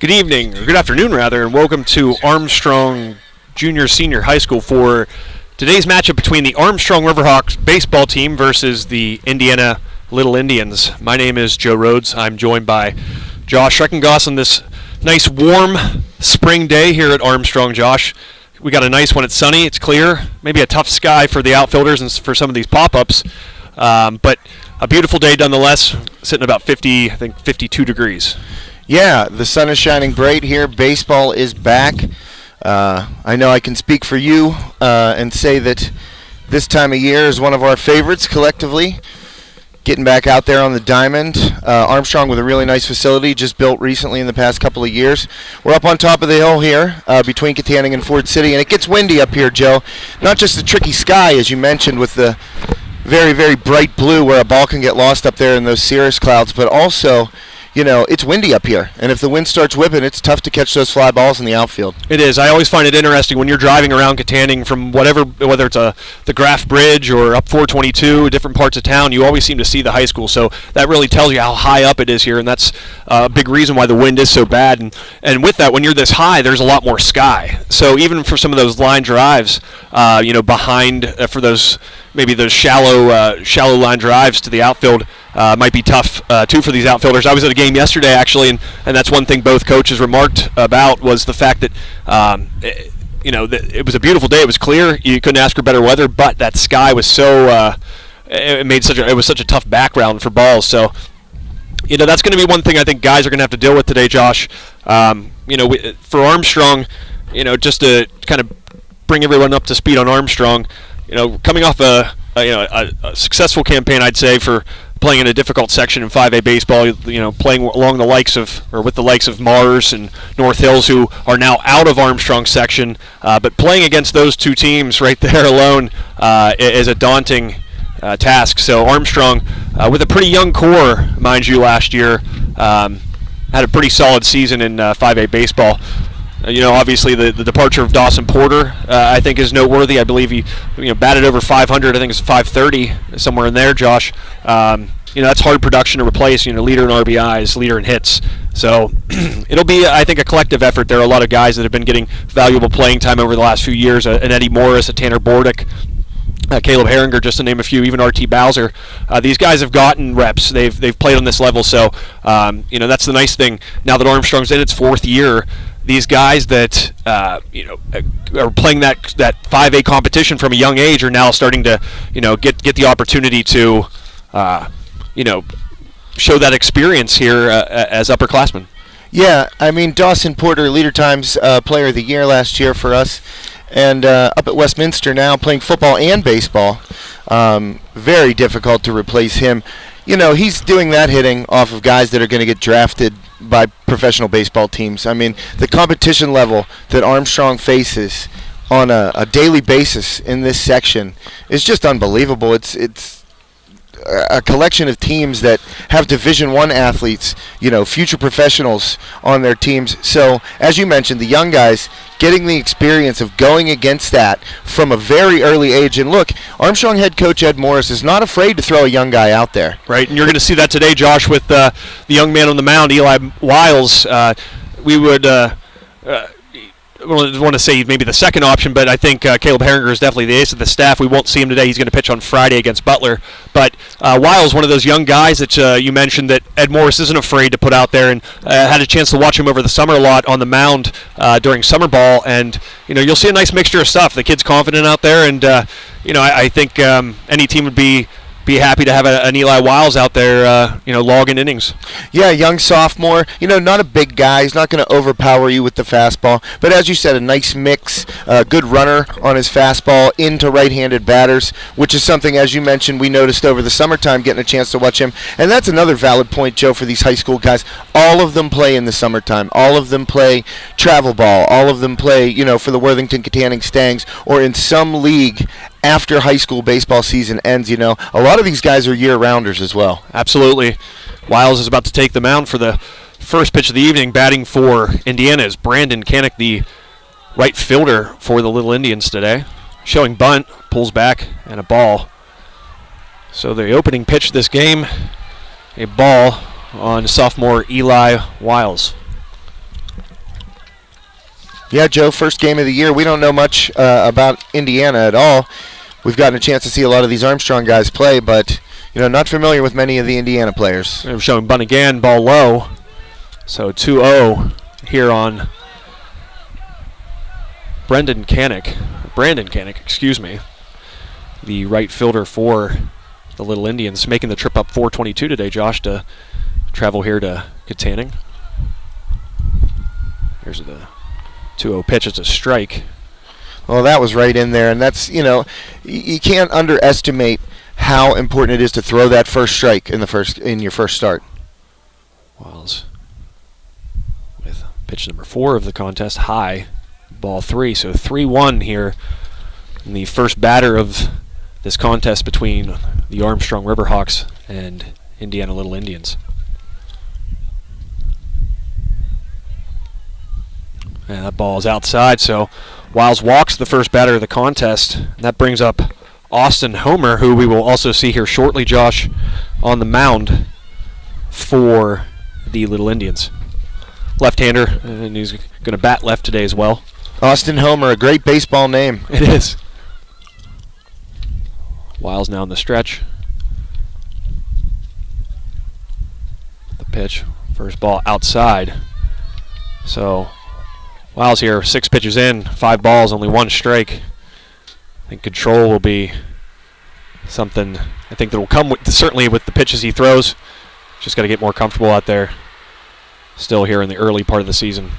Good evening, or good afternoon rather, and welcome to Armstrong Junior Senior High School for today's matchup between the Armstrong Riverhawks baseball team versus the Indiana Little Indians. My name is Joe Rhodes. I'm joined by Josh Schreckengoss on this nice warm spring day here at Armstrong. Josh, we got a nice one. It's sunny, it's clear, maybe a tough sky for the outfielders and for some of these pop-ups, but a beautiful day nonetheless, sitting about 50, I think 52 degrees. Yeah, the sun is shining bright here. Baseball is back. I know I can speak for you and say that this time of year is one of our favorites collectively. Getting back out there on the diamond. Armstrong with a really nice facility just built recently in the past couple of years. We're up on top of the hill here between Katanning and Ford City, and it gets windy up here, Joe. Not just the tricky sky, as you mentioned, with the very, very bright blue where a ball can get lost up there in those cirrus clouds, but also, you know, it's windy up here, and if the wind starts whipping, it's tough to catch those fly balls in the outfield. It is. I always find it interesting when you're driving around Katanning from whether it's the Graff Bridge or up 422, different parts of town, you always seem to see the high school, so that really tells you how high up it is here, and that's a big reason why the wind is so bad. And with that, when you're this high, there's a lot more sky. So even for some of those line drives, behind for those maybe those shallow line drives to the outfield might be tough too for these outfielders. I was at a game yesterday actually, and that's one thing both coaches remarked about was the fact that it was a beautiful day. It was clear. You couldn't ask for better weather, but that sky was so it was such a tough background for balls. So that's going to be one thing I think guys are going to have to deal with today, Josh. For Armstrong, just to kind of bring everyone up to speed on Armstrong. Coming off a successful campaign, I'd say, for playing in a difficult section in 5A baseball, playing along the likes of Mars and North Hills, who are now out of Armstrong's section, but playing against those two teams right there alone is a daunting task. So Armstrong, with a pretty young core, mind you, last year, had a pretty solid season in 5A baseball. Obviously the departure of Dawson Porter, I think, is noteworthy. I believe he, batted over 500. I think it's 530, somewhere in there, Josh. That's hard production to replace. Leader in RBIs, leader in hits. So it'll be, I think, a collective effort. There are a lot of guys that have been getting valuable playing time over the last few years. An Eddie Morris, a Tanner Bordick, Caleb Herringer, just to name a few, even RT Bowser. These guys have gotten reps. They've played on this level. So that's the nice thing. Now that Armstrong's in its fourth year, these guys that are playing that 5A competition from a young age are now starting to get the opportunity to show that experience here as upperclassmen. Yeah, I mean, Dawson Porter, Leader Times Player of the Year last year for us, and up at Westminster now playing football and baseball. Very difficult to replace him. He's doing that hitting off of guys that are going to get drafted by professional baseball teams. I mean, the competition level that Armstrong faces on a daily basis in this section is just unbelievable. It's a collection of teams that have Division I athletes, future professionals on their teams. So, as you mentioned, the young guys getting the experience of going against that from a very early age. And look, Armstrong head coach Ed Morris is not afraid to throw a young guy out there. Right, and you're going to see that today, Josh, with the young man on the mound, Eli Wiles. We would want to say maybe the second option, but I think Caleb Herringer is definitely the ace of the staff. We won't see him today. He's going to pitch on Friday against Butler. But Wiles, one of those young guys that you mentioned that Ed Morris isn't afraid to put out there, and had a chance to watch him over the summer a lot on the mound during summer ball. And you'll see a nice mixture of stuff. The kid's confident out there, and I think any team would be happy to have an Eli Wiles out there, logging innings. Yeah, young sophomore. Not a big guy. He's not going to overpower you with the fastball. But as you said, a nice mix, good runner on his fastball into right-handed batters, which is something, as you mentioned, we noticed over the summertime getting a chance to watch him. And that's another valid point, Joe, for these high school guys. All of them play in the summertime. All of them play travel ball. All of them play, for the Worthington Katanning Stangs or in some league after high school baseball season ends. A lot of these guys are year-rounders as well. Absolutely. Wiles is about to take the mound for the first pitch of the evening. Batting for Indiana is Brandon Canick, the right fielder for the Little Indians today. Showing bunt, pulls back, and a ball. So the opening pitch of this game, a ball on sophomore Eli Wiles. Yeah, Joe, first game of the year. We don't know much about Indiana at all. We've gotten a chance to see a lot of these Armstrong guys play, but not familiar with many of the Indiana players. They're showing Bunnigan, ball low. So 2-0 here on Brandon Canick, excuse me. The right fielder for the Little Indians, making the trip up 422 today, Josh, to travel here to Katanning. Here's the 2-0 pitch. It's a strike. Well, that was right in there, and that's, you can't underestimate how important it is to throw that first strike in your first start. Wiles with pitch number 4 of the contest, high, ball 3. So 3-1 here in the first batter of this contest between the Armstrong Riverhawks and Indiana Little Indians. And that ball is outside, so Wiles walks the first batter of the contest. And that brings up Austin Homer, who we will also see here shortly, Josh, on the mound for the Little Indians. Left-hander, and he's going to bat left today as well. Austin Homer, a great baseball name. It is. Wiles now in the stretch. The pitch, first ball outside. So Wiles here, 6 pitches in, 5 balls, only 1 strike. I think control will be something I think that will come certainly with the pitches he throws. Just got to get more comfortable out there. Still here in the early part of the season.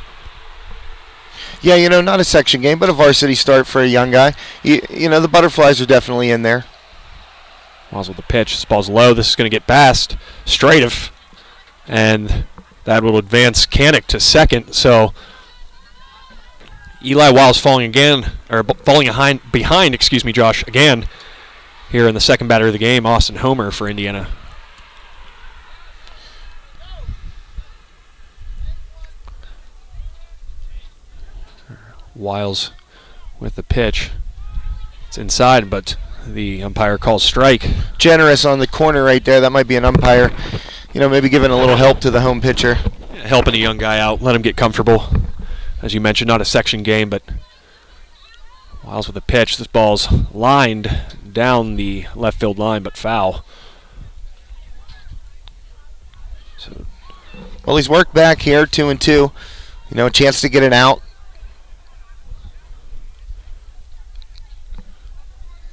Yeah, not a section game, but a varsity start for a young guy. The butterflies are definitely in there. Wiles with the pitch. This ball's low. This is going to get past Straight, and that will advance Canick to second. So Eli Wiles falling behind, Josh, again here in the second batter of the game, Austin Homer for Indiana. Wiles with the pitch. It's inside, but the umpire calls strike. Generous on the corner right there. That might be an umpire, maybe giving a little help to the home pitcher. Helping a young guy out, let him get comfortable. As you mentioned, not a section game, but Wiles with the pitch. This ball's lined down the left field line, but foul. So, well, he's worked back here, 2-2. A chance to get it out.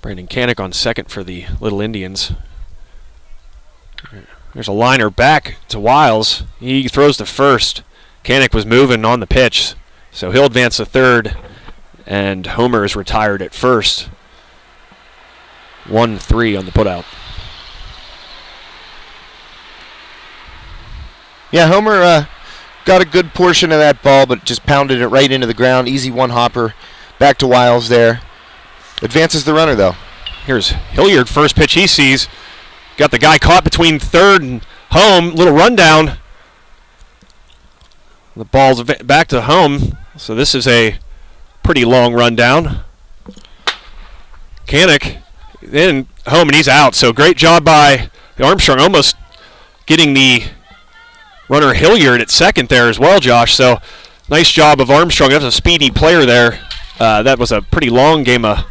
Brandon Canick on second for the Little Indians. There's a liner back to Wiles. He throws to first. Canick was moving on the pitch, so he'll advance to third, and Homer is retired at first. 1-3 on the putout. Yeah, Homer got a good portion of that ball, but just pounded it right into the ground. Easy one-hopper. Back to Wiles there. Advances the runner, though. Here's Hilliard, first pitch he sees. Got the guy caught between third and home. Little rundown. The ball's back to home. So this is a pretty long rundown. Canick in home, and he's out. So great job by the Armstrong, almost getting the runner Hilliard at second there as well, Josh. So nice job of Armstrong. That's a speedy player there. That was a pretty long game of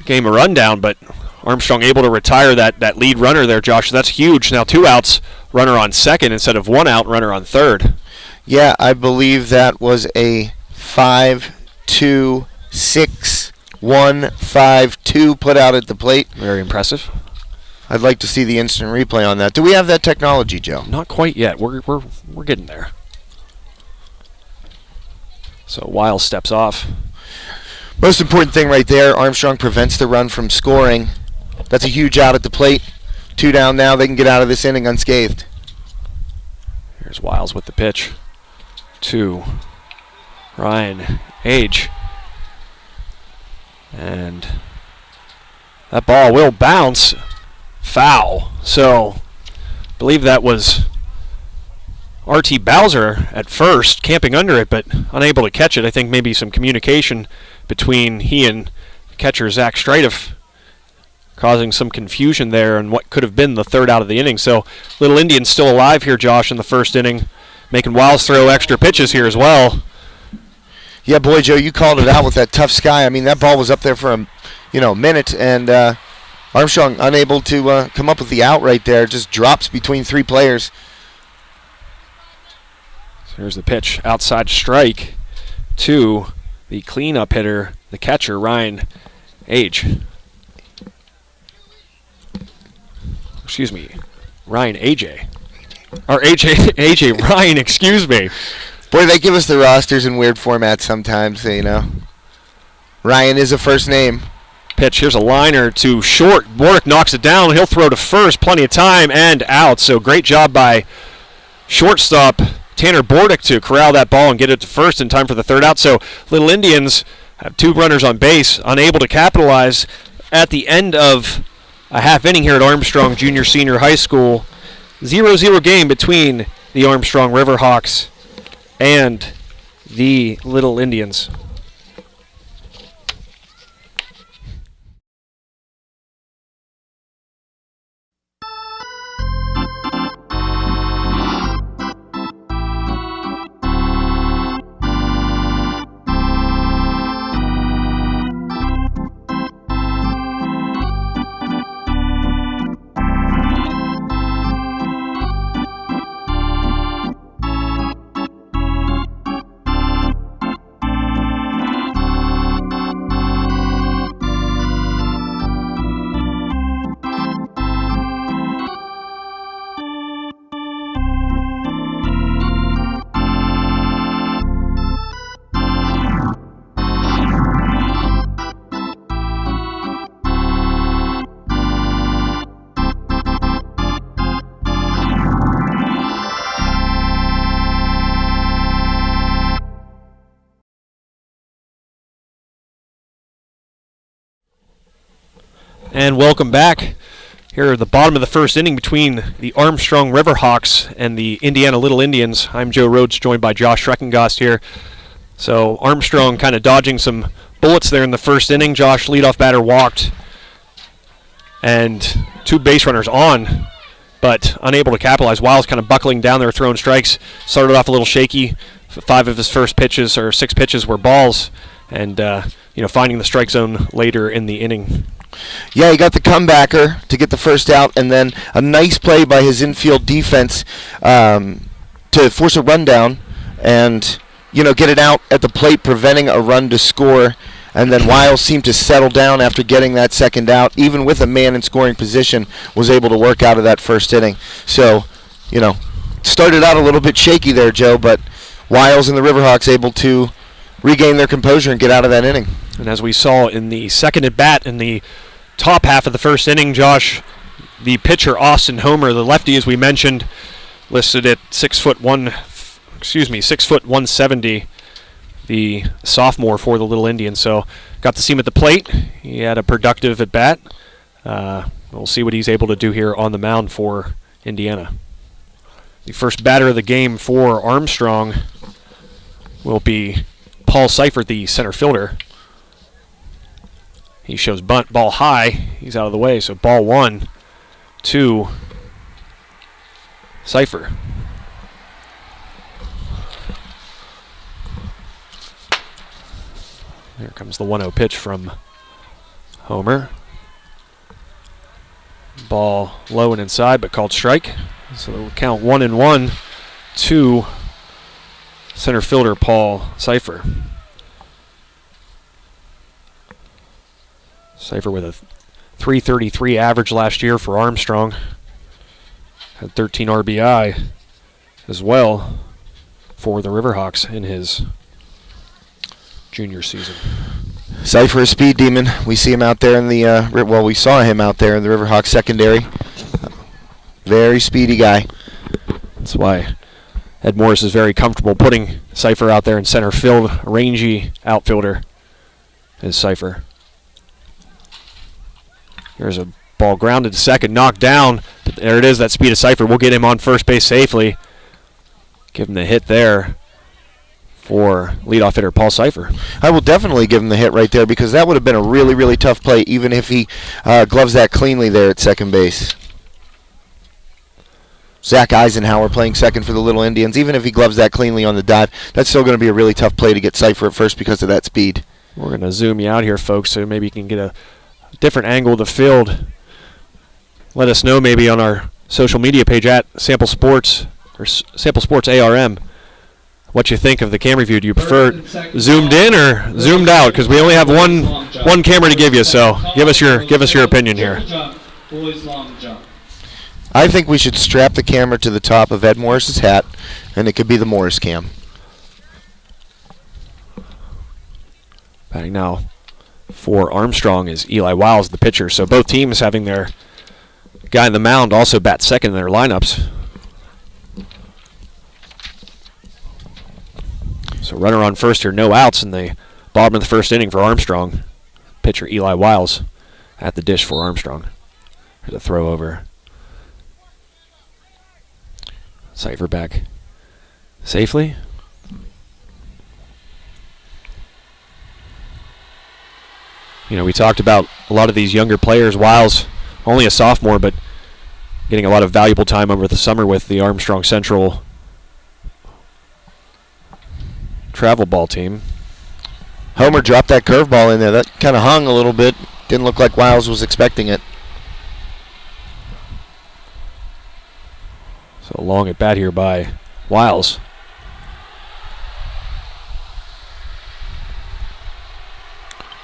rundown, but Armstrong able to retire that lead runner there, Josh. That's huge. Now 2 outs, runner on second instead of 1 out, runner on third. Yeah, I believe that was a 5-2-6-1-5-2 put out at the plate. Very impressive. I'd like to see the instant replay on that. Do we have that technology, Joe? Not quite yet. We're getting there. So Wiles steps off. Most important thing right there, Armstrong prevents the run from scoring. That's a huge out at the plate. 2 down now. They can get out of this inning unscathed. Here's Wiles with the pitch to Ryan Age. And that ball will bounce. Foul. So I believe that was R.T. Bowser at first, camping under it, but unable to catch it. I think maybe some communication between he and catcher Zach Straight causing some confusion there on what could have been the third out of the inning. So Little Indians still alive here, Josh, in the first inning, making Wiles throw extra pitches here as well. Yeah, boy, Joe, you called it out with that tough sky. I mean, that ball was up there for a minute, and Armstrong unable to come up with the out right there. Just drops between 3 players. So here's the pitch, outside strike to the cleanup hitter, the catcher, Ryan Age. Excuse me, Ryan AJ. Or AJ Ryan, excuse me. Boy, they give us the rosters in weird formats sometimes, Ryan is a first name. Pitch, here's a liner to short. Bordick knocks it down. He'll throw to first. Plenty of time and out. So great job by shortstop Tanner Bordick to corral that ball and get it to first in time for the third out. So Little Indians have 2 runners on base, unable to capitalize at the end of a half inning here at Armstrong Junior Senior High School. 0-0 game between the Armstrong Riverhawks and the Little Indians. And welcome back here at the bottom of the first inning between the Armstrong Riverhawks and the Indiana Little Indians. I'm Joe Rhodes, joined by Josh Schreckengast here. So Armstrong kind of dodging some bullets there in the first inning. Josh, leadoff batter, walked, and 2 base runners on, but unable to capitalize. Wiles kind of buckling down there, throwing strikes. Started off a little shaky. 5 of his first pitches, or 6 pitches, were balls, and finding the strike zone later in the inning. Yeah, he got the comebacker to get the first out, and then a nice play by his infield defense to force a rundown and, get it out at the plate, preventing a run to score. And then Wiles seemed to settle down after getting that second out, even with a man in scoring position, was able to work out of that first inning. So, started out a little bit shaky there, Joe, but Wiles and the Riverhawks able to regain their composure and get out of that inning. And as we saw in the second at bat in the top half of the first inning, Josh, the pitcher Austin Homer, the lefty as we mentioned, listed at 6'170", the sophomore for the Little Indians. So got to see him at the plate. He had a productive at bat. We'll see what he's able to do here on the mound for Indiana. The first batter of the game for Armstrong will be Paul Seifert, the center fielder. He shows bunt, ball high. He's out of the way, so ball 1 to Seifert. Here comes the 1-0 pitch from Homer. Ball low and inside, but called strike. So it'll count 1-1 to center fielder Paul Seifert. Seifert with a .333 average last year for Armstrong. Had 13 RBI as well for the Riverhawks in his junior season. Seifert, a speed demon. We see him out there in the we saw him out there in the Riverhawks secondary. Very speedy guy. That's why Ed Morris is very comfortable putting Seifert out there in center field. A rangy outfielder is Seifert. Here's a ball grounded to second, knocked down. But there it is, that speed of Seifert. We'll get him on first base safely. Give him the hit there for leadoff hitter Paul Seifert. I will definitely give him the hit right there, because that would have been a really, really tough play, even if he gloves that cleanly there at second base. Zach Eisenhower playing second for the Little Indians. Even if he gloves that cleanly on the dive, that's still going to be a really tough play to get Cypher at first because of that speed. We're going to zoom you out here, folks, so maybe you can get a different angle of the field. Let us know maybe on our social media page at Sample Sports or Sample Sports ARM what you think of the camera view. Do you prefer zoomed in or zoomed out? Because we only have one camera to give you, so give us your opinion here. I think we should strap the camera to the top of Ed Morris's hat, and it could be the Morris cam. Batting now for Armstrong is Eli Wiles, the pitcher. So both teams having their guy in the mound also bat second in their lineups. So runner on first here, no outs in the bottom of the first inning for Armstrong. Pitcher Eli Wiles at the dish for Armstrong. Here's a throw over. Cypher back safely. You know, we talked about a lot of these younger players. Wiles, only a sophomore, but getting a lot of valuable time over the summer with the Armstrong Central travel ball team. Homer dropped that curveball in there. That kind of hung a little bit. Didn't look like Wiles was expecting it. So long at bat here by Wiles.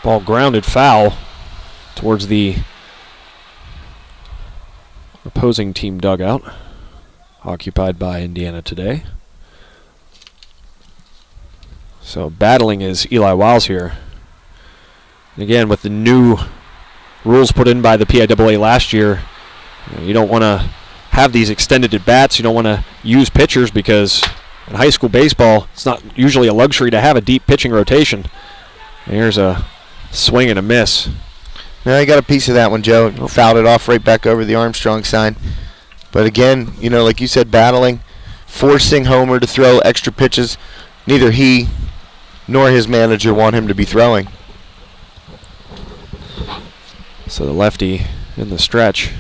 Ball grounded foul towards the opposing team dugout, occupied by Indiana today. So battling is Eli Wiles here. And again, with the new rules put in by the PIAA last year, you don't want to have these extended at bats. You don't want to use pitchers because in high school baseball, it's not usually a luxury to have a deep pitching rotation. And here's a swing and a miss. Now, I got a piece of that one, Joe. Fouled it off right back over the Armstrong sign. But again, you know, like you said, battling, forcing Homer to throw extra pitches. Neither he nor his manager want him to be throwing. So the lefty in the stretch.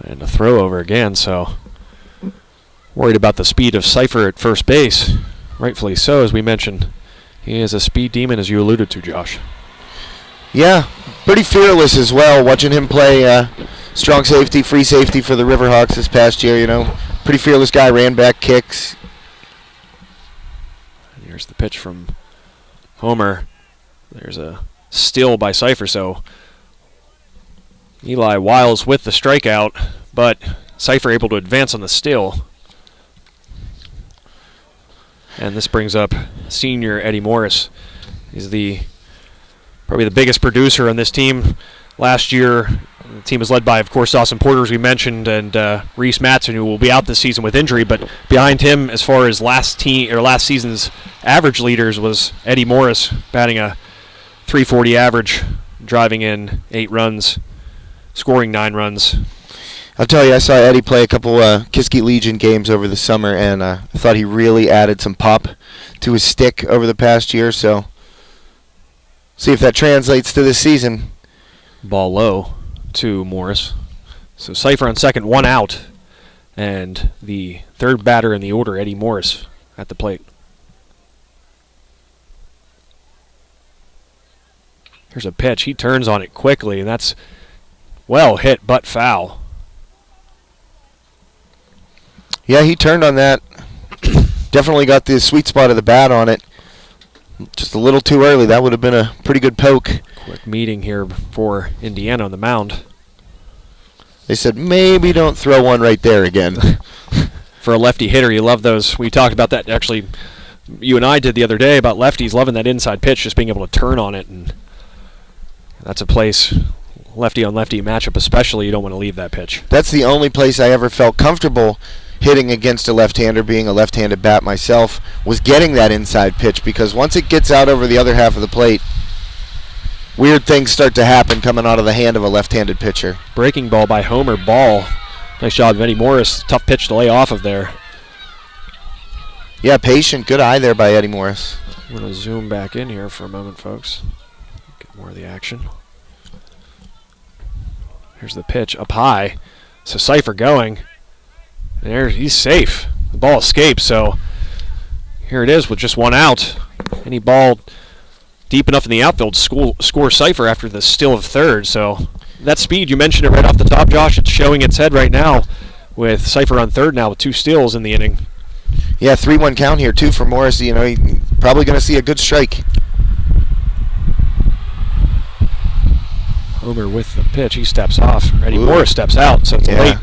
And a throw over again, so worried about the speed of Cypher at first base. Rightfully so, as we mentioned. He is a speed demon, as you alluded to, Josh. Yeah, pretty fearless as well, watching him play strong safety, free safety for the Riverhawks this past year, you know. Pretty fearless guy, ran back kicks. And here's the pitch from Homer. There's a steal by Cypher, so Eli Wiles with the strikeout, but Cypher able to advance on the steal. And this brings up senior Eddie Morris. He's probably the biggest producer on this team. Last year, the team was led by, of course, Dawson Porter, as we mentioned, and Reese Matson, who will be out this season with injury. But behind him, as far as last season's average leaders, was Eddie Morris, batting a .340 average, driving in 8 runs, scoring 9 runs. I'll tell you, I saw Eddie play a couple Kiski Legion games over the summer, and I thought he really added some pop to his stick over the past year. So, see if that translates to this season. Ball low to Morris. So Cypher on second, 1 out, and the third batter in the order, Eddie Morris, at the plate. Here's a pitch. He turns on it quickly, and that's well hit but foul. Yeah, he turned on that. Definitely got the sweet spot of the bat on it. Just a little too early. That would have been a pretty good poke. Quick meeting here for Indiana on the mound. They said, maybe don't throw one right there again. For a lefty hitter, you love those. We talked about that, actually, you and I did the other day, about lefties loving that inside pitch, just being able to turn on it. And that's a place, lefty on lefty matchup especially, you don't want to leave that pitch. That's the only place I ever felt comfortable hitting against a left-hander, being a left-handed bat myself, was getting that inside pitch, because once it gets out over the other half of the plate, weird things start to happen coming out of the hand of a left-handed pitcher. Breaking ball by Homer Ball. Nice job of Eddie Morris. Tough pitch to lay off of there. Yeah, patient. Good eye there by Eddie Morris. I'm going to zoom back in here for a moment, folks. Get more of the action. Here's the pitch up high. So Cipher going. There, he's safe. The ball escapes, so here it is with just one out. Any ball deep enough in the outfield score Cipher after the steal of third. So that speed, you mentioned it right off the top, Josh. It's showing its head right now with Cipher on third now with 2 steals in the inning. Yeah, 3-1 count here, too, for Morris. You know, he's probably going to see a good strike. Homer with the pitch. He steps off. Eddie Morris steps out, so it's late.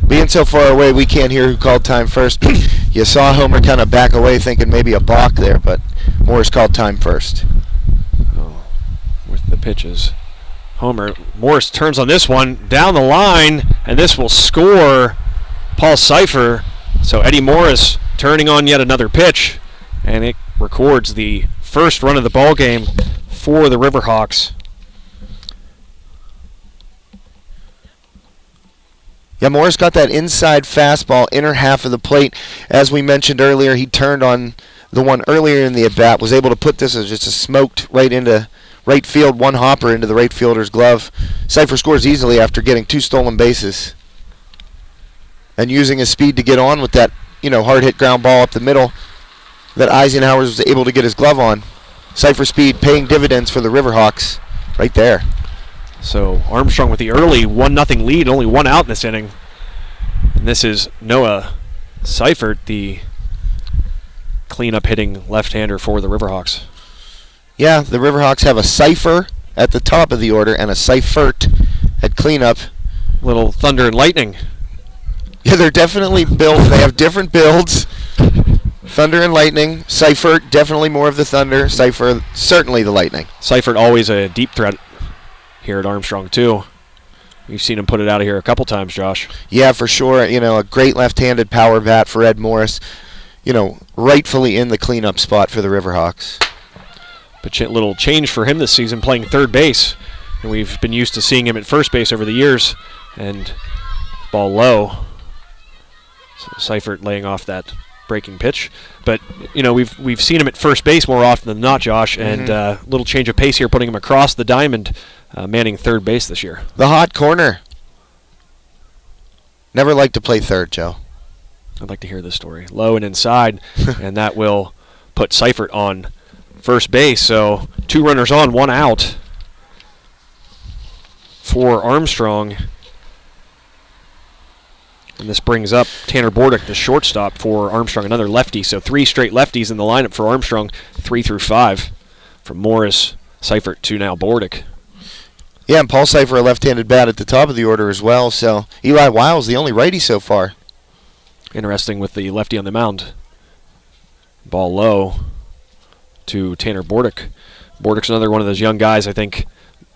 Being so far away, we can't hear who called time first. You saw Homer kind of back away thinking maybe a balk there, but Morris called time first. Oh, with the pitches. Morris turns on this one down the line, and this will score Paul Cipher. So Eddie Morris turning on yet another pitch, and it records the first run of the ball game for the Riverhawks. Yeah, Morris got that inside fastball, inner half of the plate. As we mentioned earlier, he turned on the one earlier in the at-bat, was able to put this as just a smoked right into right field, one hopper into the right fielder's glove. Cipher scores easily after getting 2 stolen bases and using his speed to get on with that, hard-hit ground ball up the middle that Eisenhower was able to get his glove on. Cipher speed paying dividends for the Riverhawks right there. So Armstrong with the early 1-0 lead, only 1 out in this inning. And this is Noah Seifert, the cleanup hitting left-hander for the Riverhawks. Yeah, the Riverhawks have a Cipher at the top of the order and a Seifert at cleanup. Little thunder and lightning. Yeah, they're definitely built. They have different builds. Thunder and lightning. Seifert, definitely more of the thunder. Cipher, certainly the lightning. Seifert always a deep threat here at Armstrong, too. You've seen him put it out of here a couple times, Josh. Yeah, for sure. A great left-handed power bat for Ed Morris. Rightfully in the cleanup spot for the Riverhawks. But little change for him this season, playing third base. And we've been used to seeing him at first base over the years. And ball low. So Seifert laying off that breaking pitch. But, we've seen him at first base more often than not, Josh. And a little change of pace here, putting him across the diamond. Manning third base this year. The hot corner. Never liked to play third, Joe. I'd like to hear this story. Low and inside, and that will put Seifert on first base. So 2 runners on, 1 out for Armstrong. And this brings up Tanner Bordick, the shortstop for Armstrong, another lefty. So 3 straight lefties in the lineup for Armstrong, 3 through 5. From Morris, Seifert to now Bordick. Yeah, and Paul Cipher, a left-handed bat at the top of the order as well. So Eli Wiles, the only righty so far. Interesting with the lefty on the mound. Ball low to Tanner Bordick. Bordick's another one of those young guys I think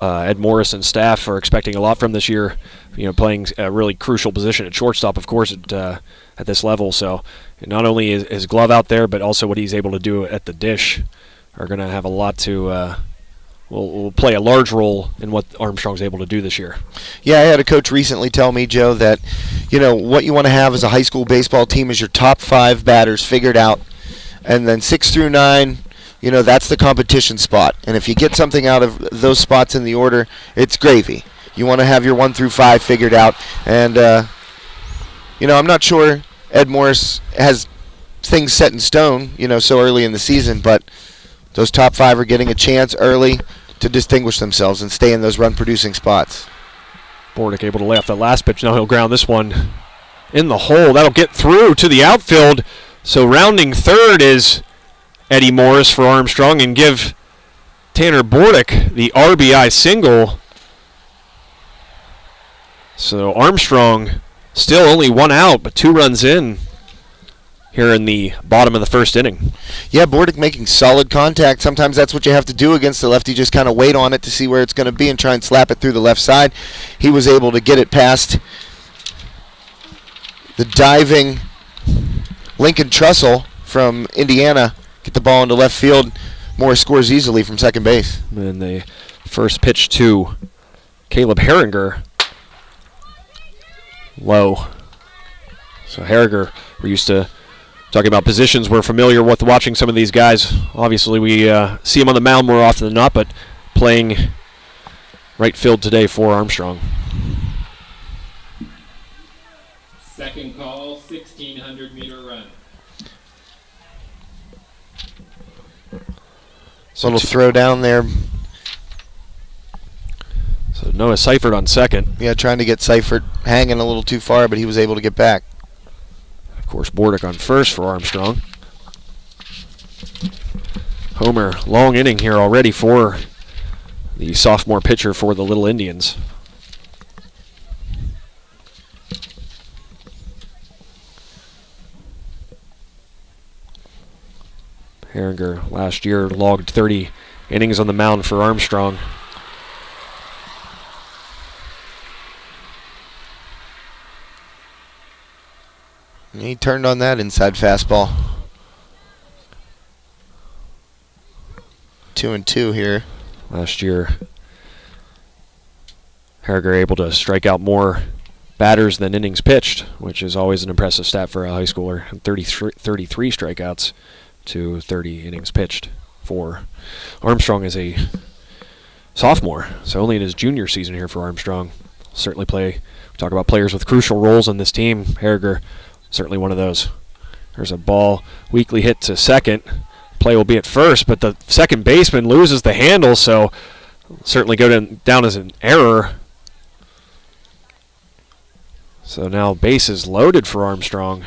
Ed Morris and staff are expecting a lot from this year. Playing a really crucial position at shortstop, of course, at this level. So not only is his glove out there, but also what he's able to do at the dish are going to have a lot to will play a large role in what Armstrong's able to do this year. Yeah, I had a coach recently tell me, Joe, that what you want to have as a high school baseball team is your top 5 batters figured out, and then 6 through 9, that's the competition spot. And if you get something out of those spots in the order, it's gravy. You want to have your 1 through 5 figured out, and I'm not sure Ed Morris has things set in stone, so early in the season, but those top 5 are getting a chance early to distinguish themselves and stay in those run-producing spots. Bordick able to lay off that last pitch. Now he'll ground this one in the hole. That'll get through to the outfield. So rounding third is Eddie Morris for Armstrong and give Tanner Bordick the RBI single. So Armstrong still only 1 out, but 2 runs in here in the bottom of the first inning. Yeah, Bordick making solid contact. Sometimes that's what you have to do against the lefty, just kind of wait on it to see where it's going to be and try and slap it through the left side. He was able to get it past the diving Lincoln Trussell from Indiana, get the ball into left field. Morris scores easily from second base. And the first pitch to Caleb Herringer. Low. So Herringer, we're used to talking about positions. We're familiar with watching some of these guys. Obviously, we see them on the mound more often than not, but playing right field today for Armstrong. Second call, 1,600-meter run. Little throw down there. So Noah Seifert on second. Yeah, trying to get Seifert hanging a little too far, but he was able to get back. Of course, Bordick on first for Armstrong. Homer, long inning here already for the sophomore pitcher for the Little Indians. Herringer last year logged 30 innings on the mound for Armstrong. He turned on that inside fastball. 2-2 here. Last year, Herringer able to strike out more batters than innings pitched, which is always an impressive stat for a high schooler. 33 strikeouts to 30 innings pitched for Armstrong as a sophomore. So only in his junior season here for Armstrong. Certainly we talk about players with crucial roles on this team. Herringer, certainly one of those. There's a ball weakly hit to second. Play will be at first, but the second baseman loses the handle, so certainly go down as an error. So now bases loaded for Armstrong.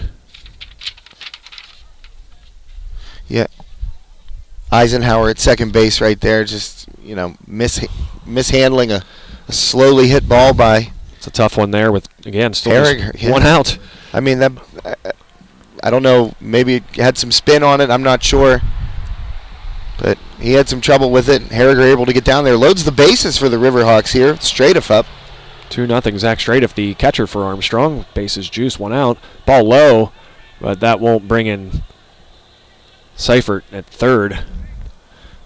Yeah. Eisenhower at second base right there, just, mishandling a slowly hit ball by It's a tough one there with, again, still Herringer, just one out. I mean, that I don't know, maybe it had some spin on it, I'm not sure. But he had some trouble with it. Herringer able to get down there. Loads the bases for the Riverhawks here. Straight up. 2-0. Zach Straight, the catcher for Armstrong. Bases juice, one out. Ball low, but that won't bring in Seifert at third.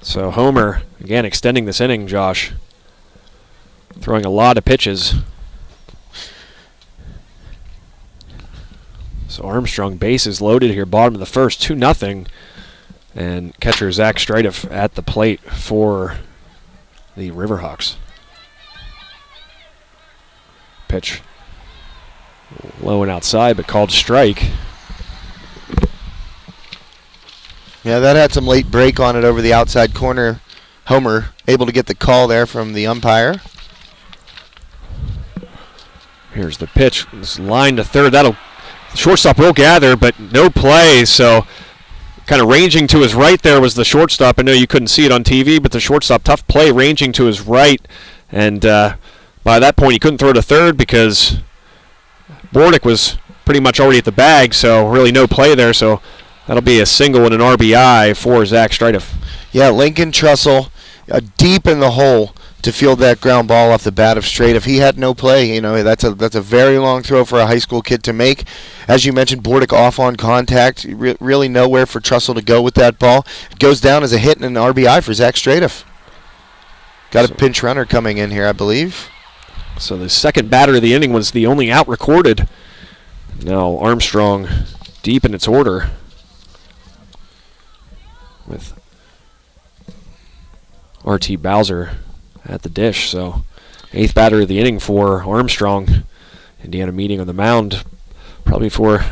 So Homer, again, extending this inning, Josh. Throwing a lot of pitches. So Armstrong, bases loaded here, bottom of the first, 2-0. And catcher Zach Straight at the plate for the Riverhawks. Pitch low and outside, but called strike. Yeah, that had some late break on it over the outside corner. Homer able to get the call there from the umpire. Here's the pitch. This line to third. Shortstop will gather, but no play, so kind of ranging to his right there was the shortstop. I know you couldn't see it on TV, but the shortstop, tough play, ranging to his right. And by that point, he couldn't throw to third because Bordick was pretty much already at the bag, so really no play there. So that'll be a single and an RBI for Zach Straight. Yeah, Lincoln Trussell deep in the hole to field that ground ball off the bat of Straight. If he had no play, that's a very long throw for a high school kid to make. As you mentioned, Bordick off on contact. Really nowhere for Trussell to go with that ball. It goes down as a hit and an RBI for Zach Straight. Got a pinch runner coming in here, I believe. So the second batter of the inning was the only out recorded. Now Armstrong deep in its order with R.T. Bowser at the dish. So eighth batter of the inning for Armstrong. Indiana meeting on the mound, probably for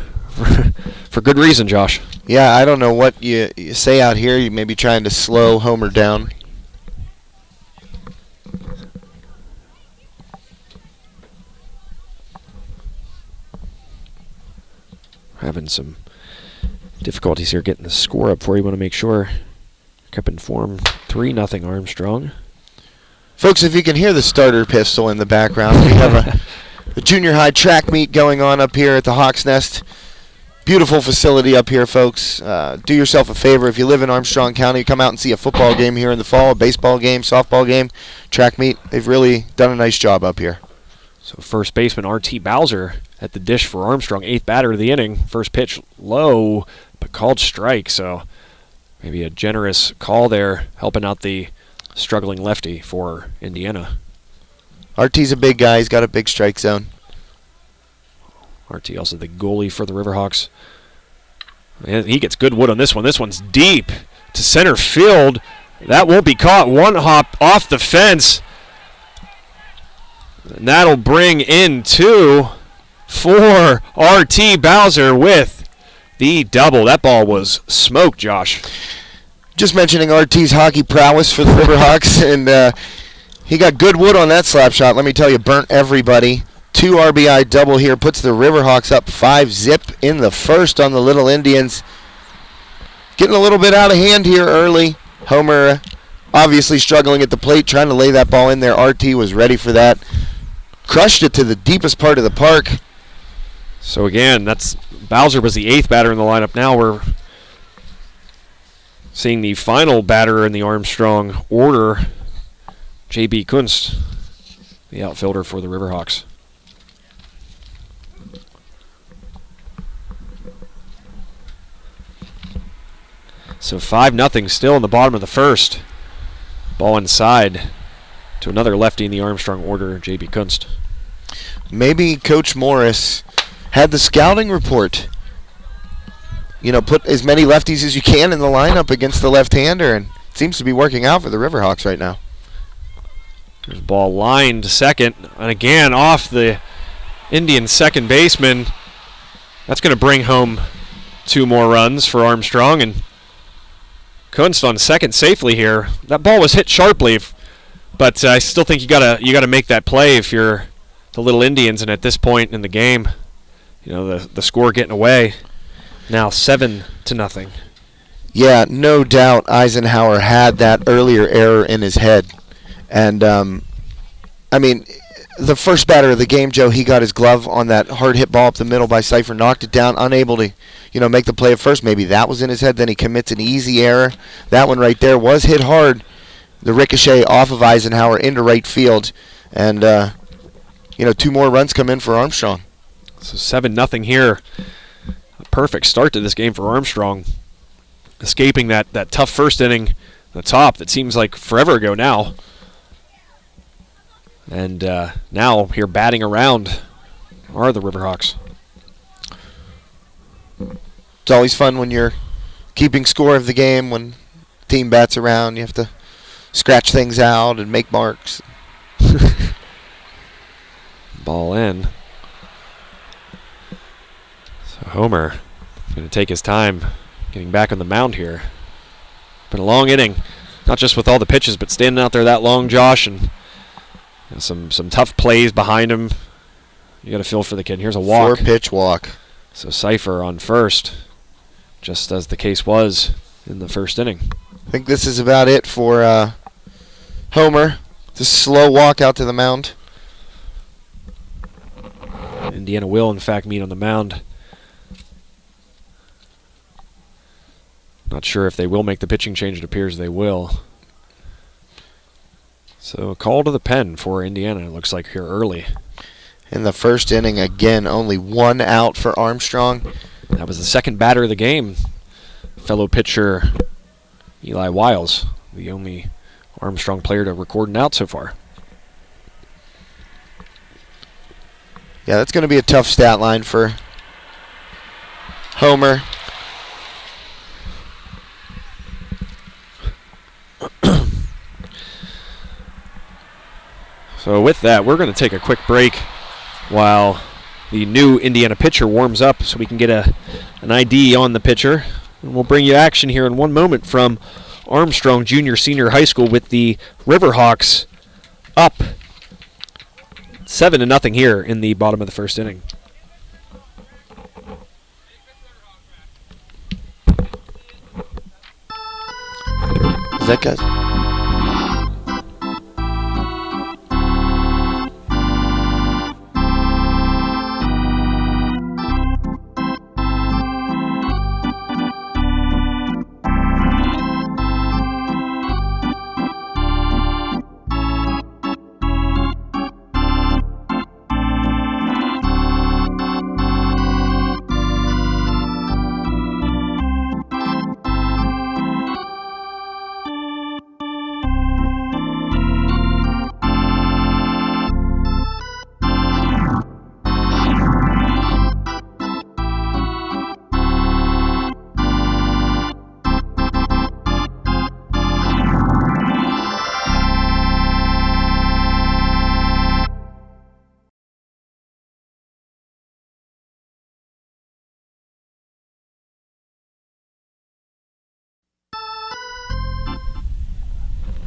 good reason, Josh. Yeah, I don't know what you say out here. You may be trying to slow Homer down. Having some difficulties here getting the score up for you. Want to make sure kept in form. 3-0 Armstrong. Folks, if you can hear the starter pistol in the background, we have a junior high track meet going on up here at the Hawks Nest. Beautiful facility up here, folks. Do yourself a favor. If you live in Armstrong County, come out and see a football game here in the fall, a baseball game, softball game, track meet. They've really done a nice job up here. So first baseman R.T. Bowser at the dish for Armstrong. Eighth batter of the inning. First pitch low, but called strike. So maybe a generous call there, helping out the struggling lefty for Indiana. RT's a big guy. He's got a big strike zone. RT also the goalie for the Riverhawks. And he gets good wood on this one. This one's deep to center field. That won't be caught. One hop off the fence. And that'll bring in 2 for RT Bowser with the double. That ball was smoked, Josh. Just mentioning RT's hockey prowess for the Riverhawks, and he got good wood on that slap shot. Let me tell you, burnt everybody. 2 RBI double here puts the Riverhawks up 5-0 in the first on the Little Indians. Getting a little bit out of hand here early. Homer obviously struggling at the plate, trying to lay that ball in there. RT was ready for that. Crushed it to the deepest part of the park. So again, that's Bowser was the 8th batter in the lineup. Now we're seeing the final batter in the Armstrong order, J.B. Kunst, the outfielder for the Riverhawks. So 5-0 still in the bottom of the first. Ball inside to another lefty in the Armstrong order, J.B. Kunst. Maybe Coach Morris had the scouting report. You know, put as many lefties as you can in the lineup against the left-hander, and it seems to be working out for the Riverhawks right now. There's ball lined to second, and again off the Indian second baseman. That's going to bring home 2 more runs for Armstrong, and Kunst on second safely here. That ball was hit sharply, but I still think you gotta make that play if you're the Little Indians, and at this point in the game, you know, the score getting away. Now 7-0. Yeah, no doubt Eisenhower had that earlier error in his head. And, I mean, the first batter of the game, Joe, he got his glove on that hard hit ball up the middle by Cypher, knocked it down, unable to, you know, make the play at first. Maybe that was in his head. Then he commits an easy error. That one right there was hit hard. The ricochet off of Eisenhower into right field. And, you know, 2 more runs come in for Armstrong. So 7-0 here. A perfect start to this game for Armstrong. Escaping that tough first inning, the top that seems like forever ago now. And now here batting around are the Riverhawks. It's always fun when you're keeping score of the game. When the team bats around, you have to scratch things out and make marks. Ball in. So Homer is going to take his time getting back on the mound here. Been a long inning, not just with all the pitches, but standing out there that long, Josh, and you know, some tough plays behind him. You got to feel for the kid. Here's a walk. 4-pitch walk. So Cypher on first, just as the case was in the first inning. I think this is about it for Homer. Just slow walk out to the mound. Indiana will, in fact, meet on the mound. Not sure if they will make the pitching change. It appears they will. So a call to the pen for Indiana, it looks like, here early. In the first inning, again, only 1 out for Armstrong. That was the second batter of the game. Fellow pitcher Eli Wiles, the only Armstrong player to record an out so far. Yeah, that's going to be a tough stat line for Homer. So with that, we're going to take a quick break while the new Indiana pitcher warms up so we can get an ID on the pitcher. And we'll bring you action here in one moment from Armstrong Junior Senior High School with the Riverhawks up 7-0 here in the bottom of the first inning. Is that guys?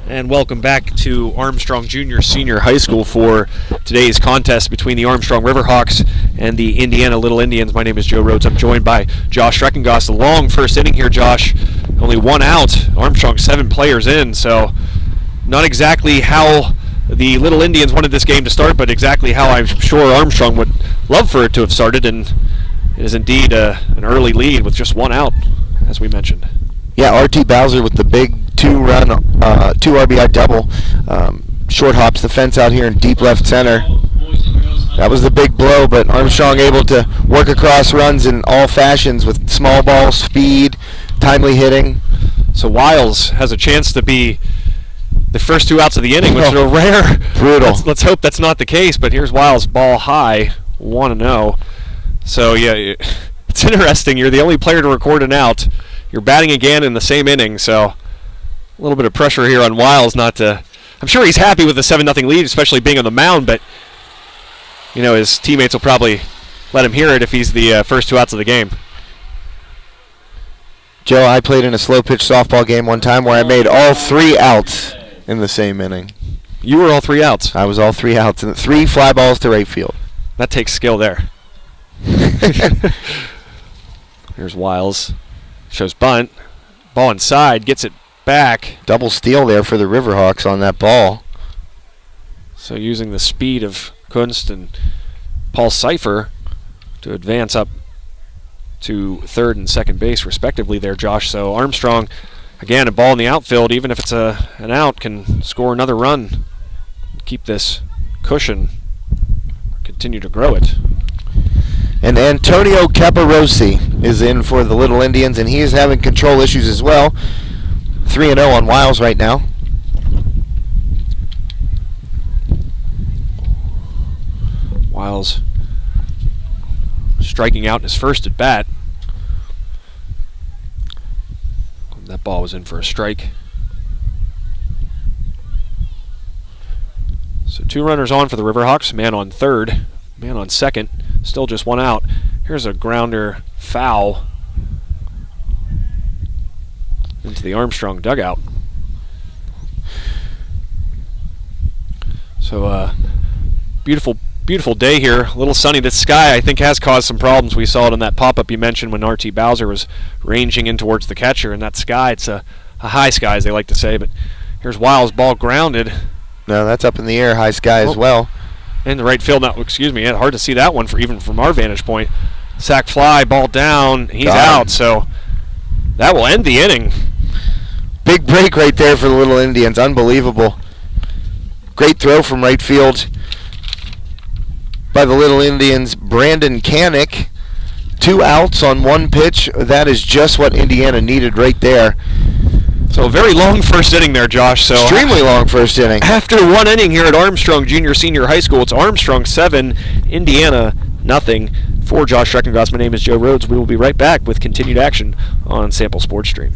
And welcome back to Armstrong Junior Senior High School for today's contest between the Armstrong Riverhawks and the Indiana Little Indians. My name is Joe Rhodes. I'm joined by Josh Streckengoss. A long first inning here, Josh. Only one out. Armstrong 7 players in, so not exactly how the Little Indians wanted this game to start, but exactly how I'm sure Armstrong would love for it to have started, and it is indeed an early lead with just one out, as we mentioned. Yeah, R.T. Bowser with the big 2-run, 2 RBI double. Short hops the fence out here in deep left center. That was the big blow, but Armstrong able to work across runs in all fashions with small ball, speed, timely hitting. So Wiles has a chance to be the first 2 outs of the inning, which are rare. Brutal. Let's hope that's not the case, but here's Wiles, ball high, 1-0. So, yeah, it's interesting. You're the only player to record an out. You're batting again in the same inning, so a little bit of pressure here on Wiles not to... I'm sure he's happy with the 7-0 lead, especially being on the mound, but, you know, his teammates will probably let him hear it if he's the first 2 outs of the game. Joe, I played in a slow-pitch softball game one time where I made all 3 outs in the same inning. You were all 3 outs. I was all 3 outs, and 3 fly balls to right field. That takes skill there. Here's Wiles. Shows bunt. Ball inside. Gets it back. Double steal there for the Riverhawks on that ball. So using the speed of Kunst and Paul Seifer to advance up to third and second base respectively there, Josh. So Armstrong, again, a ball in the outfield, even if it's an out, can score another run. Keep this cushion. Continue to grow it. And Antonio Caparosi is in for the Little Indians, and he is having control issues as well. 3-0 on Wiles right now. Wiles striking out in his first at bat. That ball was in for a strike. So 2 runners on for the Riverhawks. Man on third, man on second. Still just 1 out. Here's a grounder foul into the Armstrong dugout. So beautiful day here. A little sunny. The sky, I think, has caused some problems. We saw it in that pop-up you mentioned when R.T. Bowser was ranging in towards the catcher. And that sky, it's a high sky, as they like to say. But here's Wiles, ball grounded. No, that's up in the air, high sky as well. In the right field. Now, excuse me, hard to see that one even from our vantage point. Sack fly, ball down, he's out. So that will end the inning. Big break right there for the Little Indians. Unbelievable. Great throw from right field by the Little Indians. Brandon Canick. 2 outs on 1 pitch. That is just what Indiana needed right there. So a very long first inning there, Josh. So extremely long first inning. After 1 inning here at Armstrong Junior Senior High School, it's Armstrong 7, Indiana nothing. For Josh Streckengoss, my name is Joe Rhodes. We will be right back with continued action on Sample Sports Stream.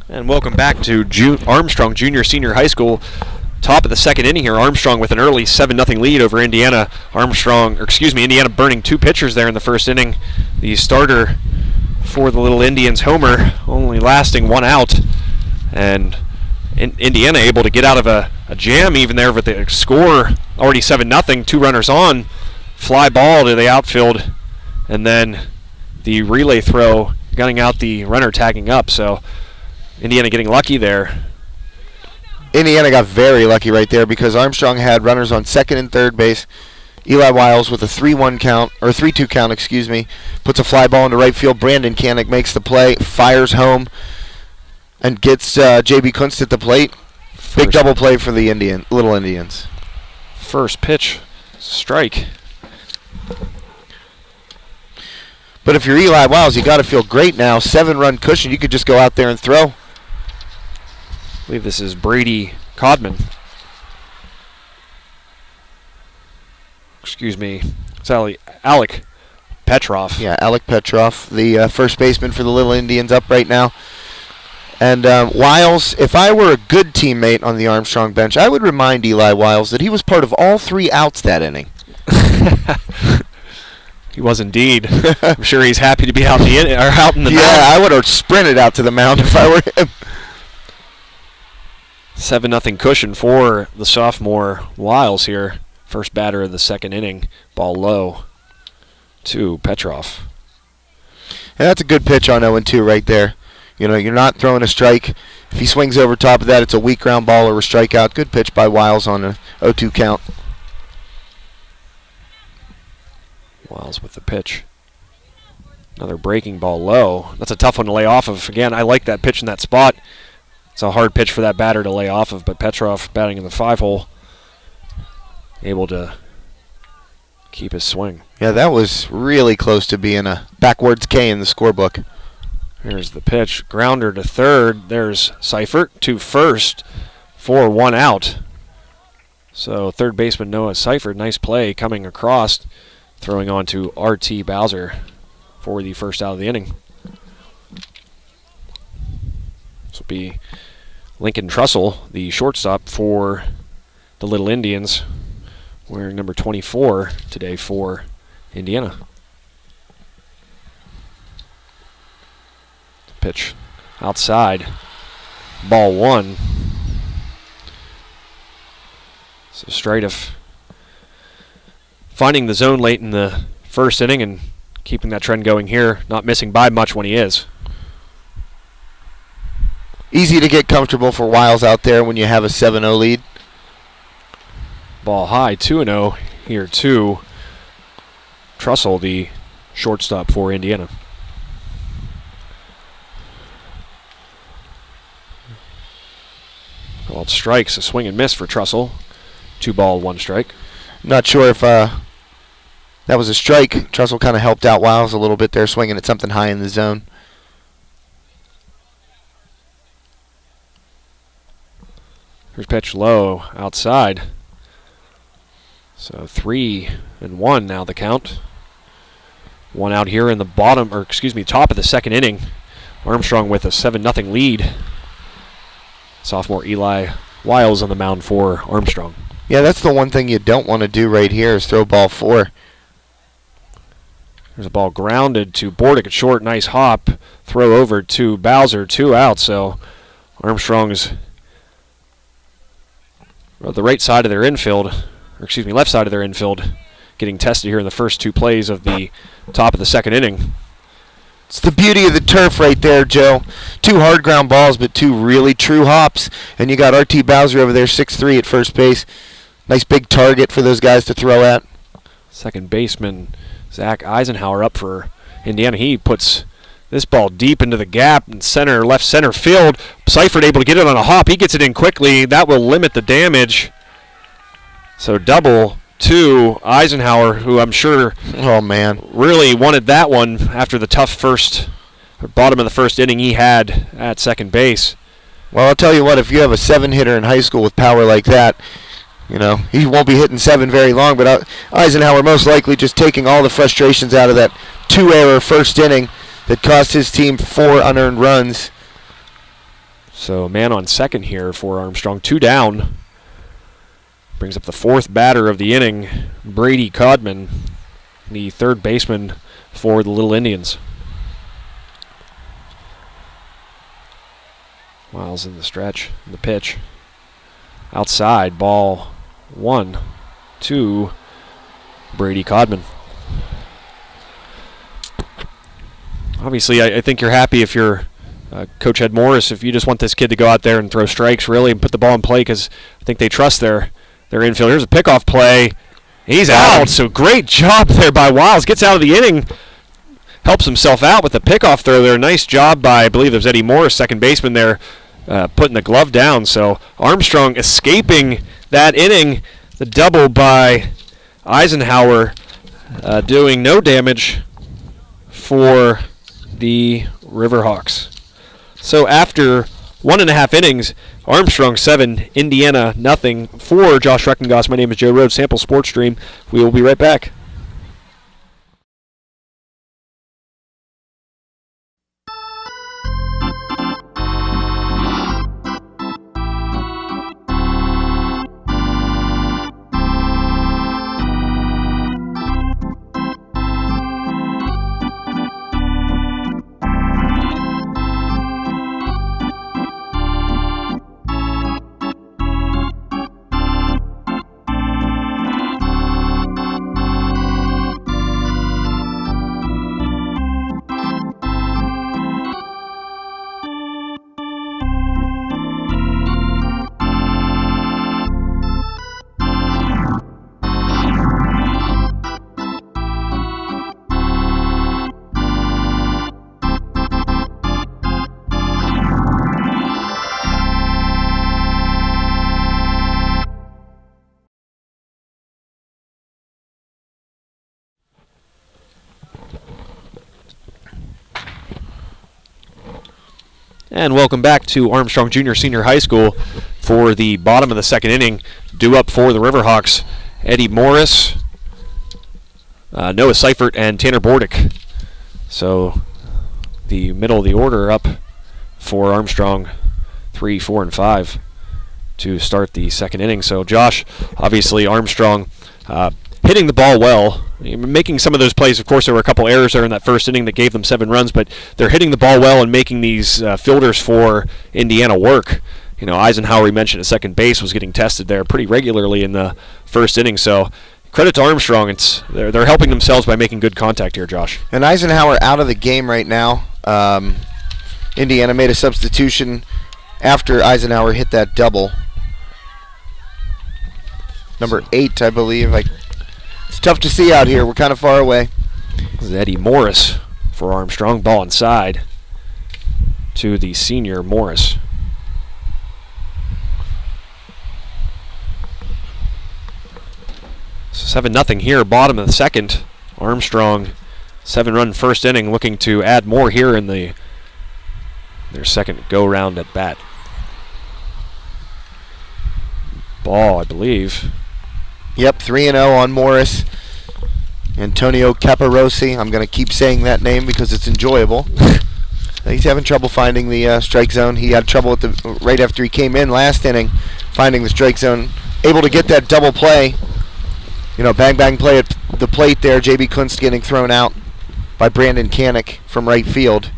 And welcome back to Armstrong Junior Senior High School. Top of the second inning here. Armstrong with an early 7-0 lead over Indiana. Indiana burning 2 pitchers there in the first inning. The starter for the Little Indians, Homer, only lasting 1 out. And Indiana able to get out of a jam even there with the score already 7-0. 2 runners on. Fly ball to the outfield. And then the relay throw, gunning out the runner tagging up. So Indiana getting lucky there. Indiana got very lucky right there because Armstrong had runners on second and third base. Eli Wiles with a 3-1 count, or 3-2 count, excuse me, puts a fly ball into right field. Brandon Kanik makes the play, fires home, and gets J.B. Kunst at the plate. Big double play for the Little Indians. First pitch, strike. But if you're Eli Wiles, you got to feel great now. 7-run cushion, you could just go out there and throw. I believe this is Brady Codman. Excuse me. It's Alec Petrov. Yeah, Alec Petrov, the first baseman for the Little Indians, up right now. And Wiles, if I were a good teammate on the Armstrong bench, I would remind Eli Wiles that he was part of all 3 outs that inning. He was indeed. I'm sure he's happy to be out in the Yeah, mound. I would have sprinted out to the mound if I were him. 7-0 cushion for the sophomore Wiles here. First batter of the second inning. Ball low to Petrov. And that's a good pitch on 0-2 right there. You know, you're not throwing a strike. If he swings over top of that, it's a weak ground ball or a strikeout. Good pitch by Wiles on a 0-2 count. Wiles with the pitch. Another breaking ball low. That's a tough one to lay off of. Again, I like that pitch in that spot. It's a hard pitch for that batter to lay off of, but Petrov batting in the 5-hole, able to keep his swing. Yeah, that was really close to being a backwards K in the scorebook. Here's the pitch. Grounder to third. There's Seifert to first for 1 out. So third baseman Noah Seifert, nice play coming across, throwing on to R.T. Bowser for the first out of the inning. This will be Lincoln Trussell, the shortstop for the Little Indians, wearing number 24 today for Indiana. Pitch outside. Ball 1. So Stratif finding the zone late in the first inning and keeping that trend going here. Not missing by much when he is. Easy to get comfortable for Wiles out there when you have a 7-0 lead. Ball high, 2-0 here to Trussell, the shortstop for Indiana. Called strikes, a swing and miss for Trussell. 2 ball, 1 strike. Not sure if that was a strike. Trussell kind of helped out Wiles a little bit there, swinging at something high in the zone. Here's pitch low outside. So 3-1 now the count. 1 out here in the top of the second inning. Armstrong with a 7-0 lead. Sophomore Eli Wiles on the mound for Armstrong. Yeah, that's the one thing you don't want to do right here is throw ball 4. There's a ball grounded to Bordick at short. Nice hop. Throw over to Bowser. 2 out. So Armstrong's the right side of their infield, left side of their infield, getting tested here in the first 2 plays of the top of the second inning. It's the beauty of the turf right there, Joe. 2 hard ground balls, but 2 really true hops. And you got R.T. Bowser over there, 6'3" at first base. Nice big target for those guys to throw at. Second baseman Zach Eisenhower up for Indiana. He puts this ball deep into the gap in left center field. Seifert able to get it on a hop. He gets it in quickly. That will limit the damage. So double to Eisenhower, who I'm sure really wanted that one after the tough bottom of the first inning he had at second base. Well, I'll tell you what, if you have a 7-hitter in high school with power like that, you know, he won't be hitting 7 very long, but Eisenhower most likely just taking all the frustrations out of that 2-error first inning that cost his team 4 unearned runs. So man on second here for Armstrong. 2 down. Brings up the 4th batter of the inning, Brady Codman, the third baseman for the Little Indians. Wiles in the stretch, the pitch. Outside, ball 1 to Brady Codman. Obviously, I think you're happy if you're Coach Ed Morris, if you just want this kid to go out there and throw strikes, really, and put the ball in play, because I think they trust their infield. Here's a pickoff play. He's out, so great job there by Wiles. Gets out of the inning, helps himself out with the pickoff throw there. Nice job by, I believe it was Eddie Morris, second baseman there, putting the glove down. So Armstrong escaping that inning. The double by Eisenhower doing no damage for the Riverhawks. So after 1.5 innings, Armstrong 7, Indiana nothing. For Josh Reckengoss, my name is Joe Rhodes, Sample Sports Stream. We will be right back. And welcome back to Armstrong Junior Senior High School for the bottom of the second inning. Due up for the Riverhawks, Eddie Morris, Noah Seifert, and Tanner Bordick. So the middle of the order up for Armstrong, 3, 4, and 5 to start the second inning. So Josh, obviously Armstrong hitting the ball well, making some of those plays. Of course, there were a couple errors there in that first inning that gave them 7 runs, but they're hitting the ball well and making these fielders for Indiana work. You know, Eisenhower, we mentioned at second base, was getting tested there pretty regularly in the first inning. So credit to Armstrong. They're helping themselves by making good contact here, Josh. And Eisenhower out of the game right now. Indiana made a substitution after Eisenhower hit that double. Number 8, I believe. It's tough to see out here. We're kind of far away. This is Eddie Morris for Armstrong. Ball inside to the senior Morris. So 7-0 here, bottom of the second. Armstrong, 7-run first inning, looking to add more here in their second go-round at bat. Ball, I believe. Yep, 3-0 on Morris. Antonio Caparosi. I'm going to keep saying that name because it's enjoyable. He's having trouble finding the strike zone. He had trouble right after he came in last inning, finding the strike zone. Able to get that double play. You know, bang play at the plate there. J.B. Kunst getting thrown out by Brandon Kanik from right field,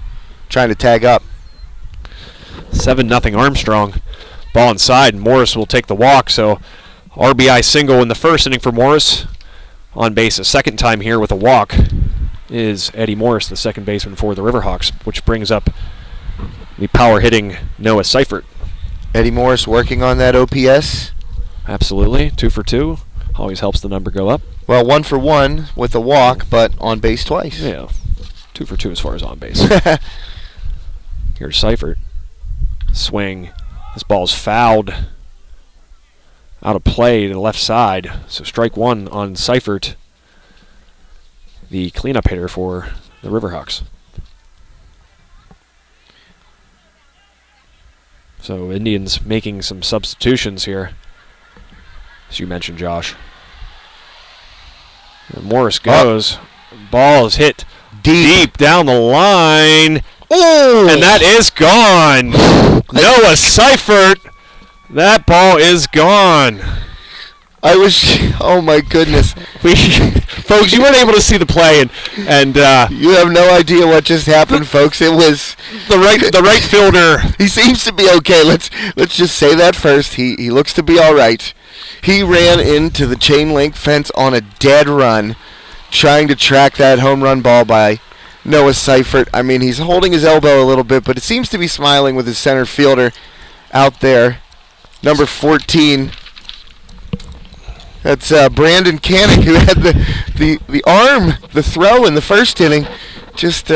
trying to tag up. 7-0 Armstrong. Ball inside, and Morris will take the walk. So RBI single in the first inning for Morris. On base a second time here with a walk is Eddie Morris, the second baseman for the Riverhawks, which brings up the power-hitting Noah Seifert. Eddie Morris working on that OPS. Absolutely, 2 for 2. Always helps the number go up. Well, 1 for 1 with a walk, but on base twice. Yeah, 2 for 2 as far as on base. Here's Seifert. Swing. This ball's fouled out of play to the left side. So strike 1 on Seifert, the cleanup hitter for the Riverhawks. So Indians making some substitutions here, as you mentioned, Josh. And Morris goes. Ball is hit deep down the line. Ooh. And that is gone. Noah Seifert. That ball is gone. Oh my goodness. Folks, you weren't able to see the play, and you have no idea what just happened, folks. It was the right fielder. He seems to be okay. Let's just say that first. He looks to be all right. He ran into the chain link fence on a dead run, trying to track that home run ball by Noah Seifert. I mean, he's holding his elbow a little bit, but it seems to be smiling with his center fielder out there. Number 14. That's Brandon Canick, who had the arm, the throw in the first inning. Just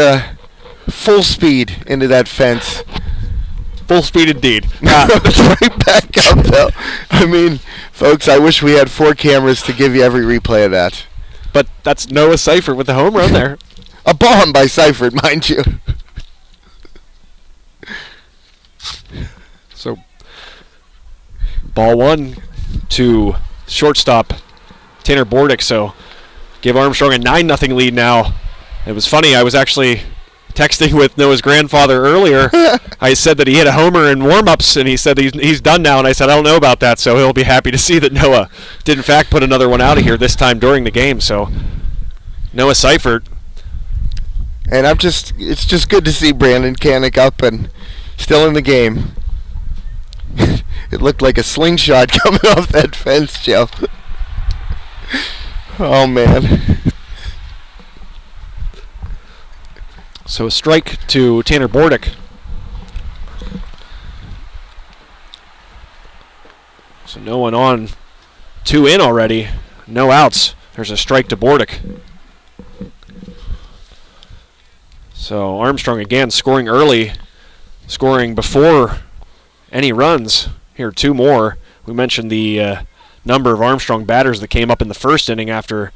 full speed into that fence. Full speed indeed. Right back up, though. I mean, folks, I wish we had 4 cameras to give you every replay of that. But that's Noah Seifert with the home run there. A bomb by Seifert, mind you. So, ball 1 to shortstop Tanner Bordick. So, give Armstrong a 9-0 lead now. It was funny. I was actually texting with Noah's grandfather earlier. I said that he hit a homer in warm-ups, and he said he's done now. And I said, I don't know about that. So he'll be happy to see that Noah did, in fact, put another one out of here this time during the game. So, Noah Seifert. And it's just good to see Brandon Canick up and still in the game. It looked like a slingshot coming off that fence, Joe. Oh, man. So a strike to Tanner Bordick. So no one on. 2 in already. No outs. There's a strike to Bordick. So Armstrong again scoring early. Scoring before any runs. Here 2 more. We mentioned the number of Armstrong batters that came up in the first inning after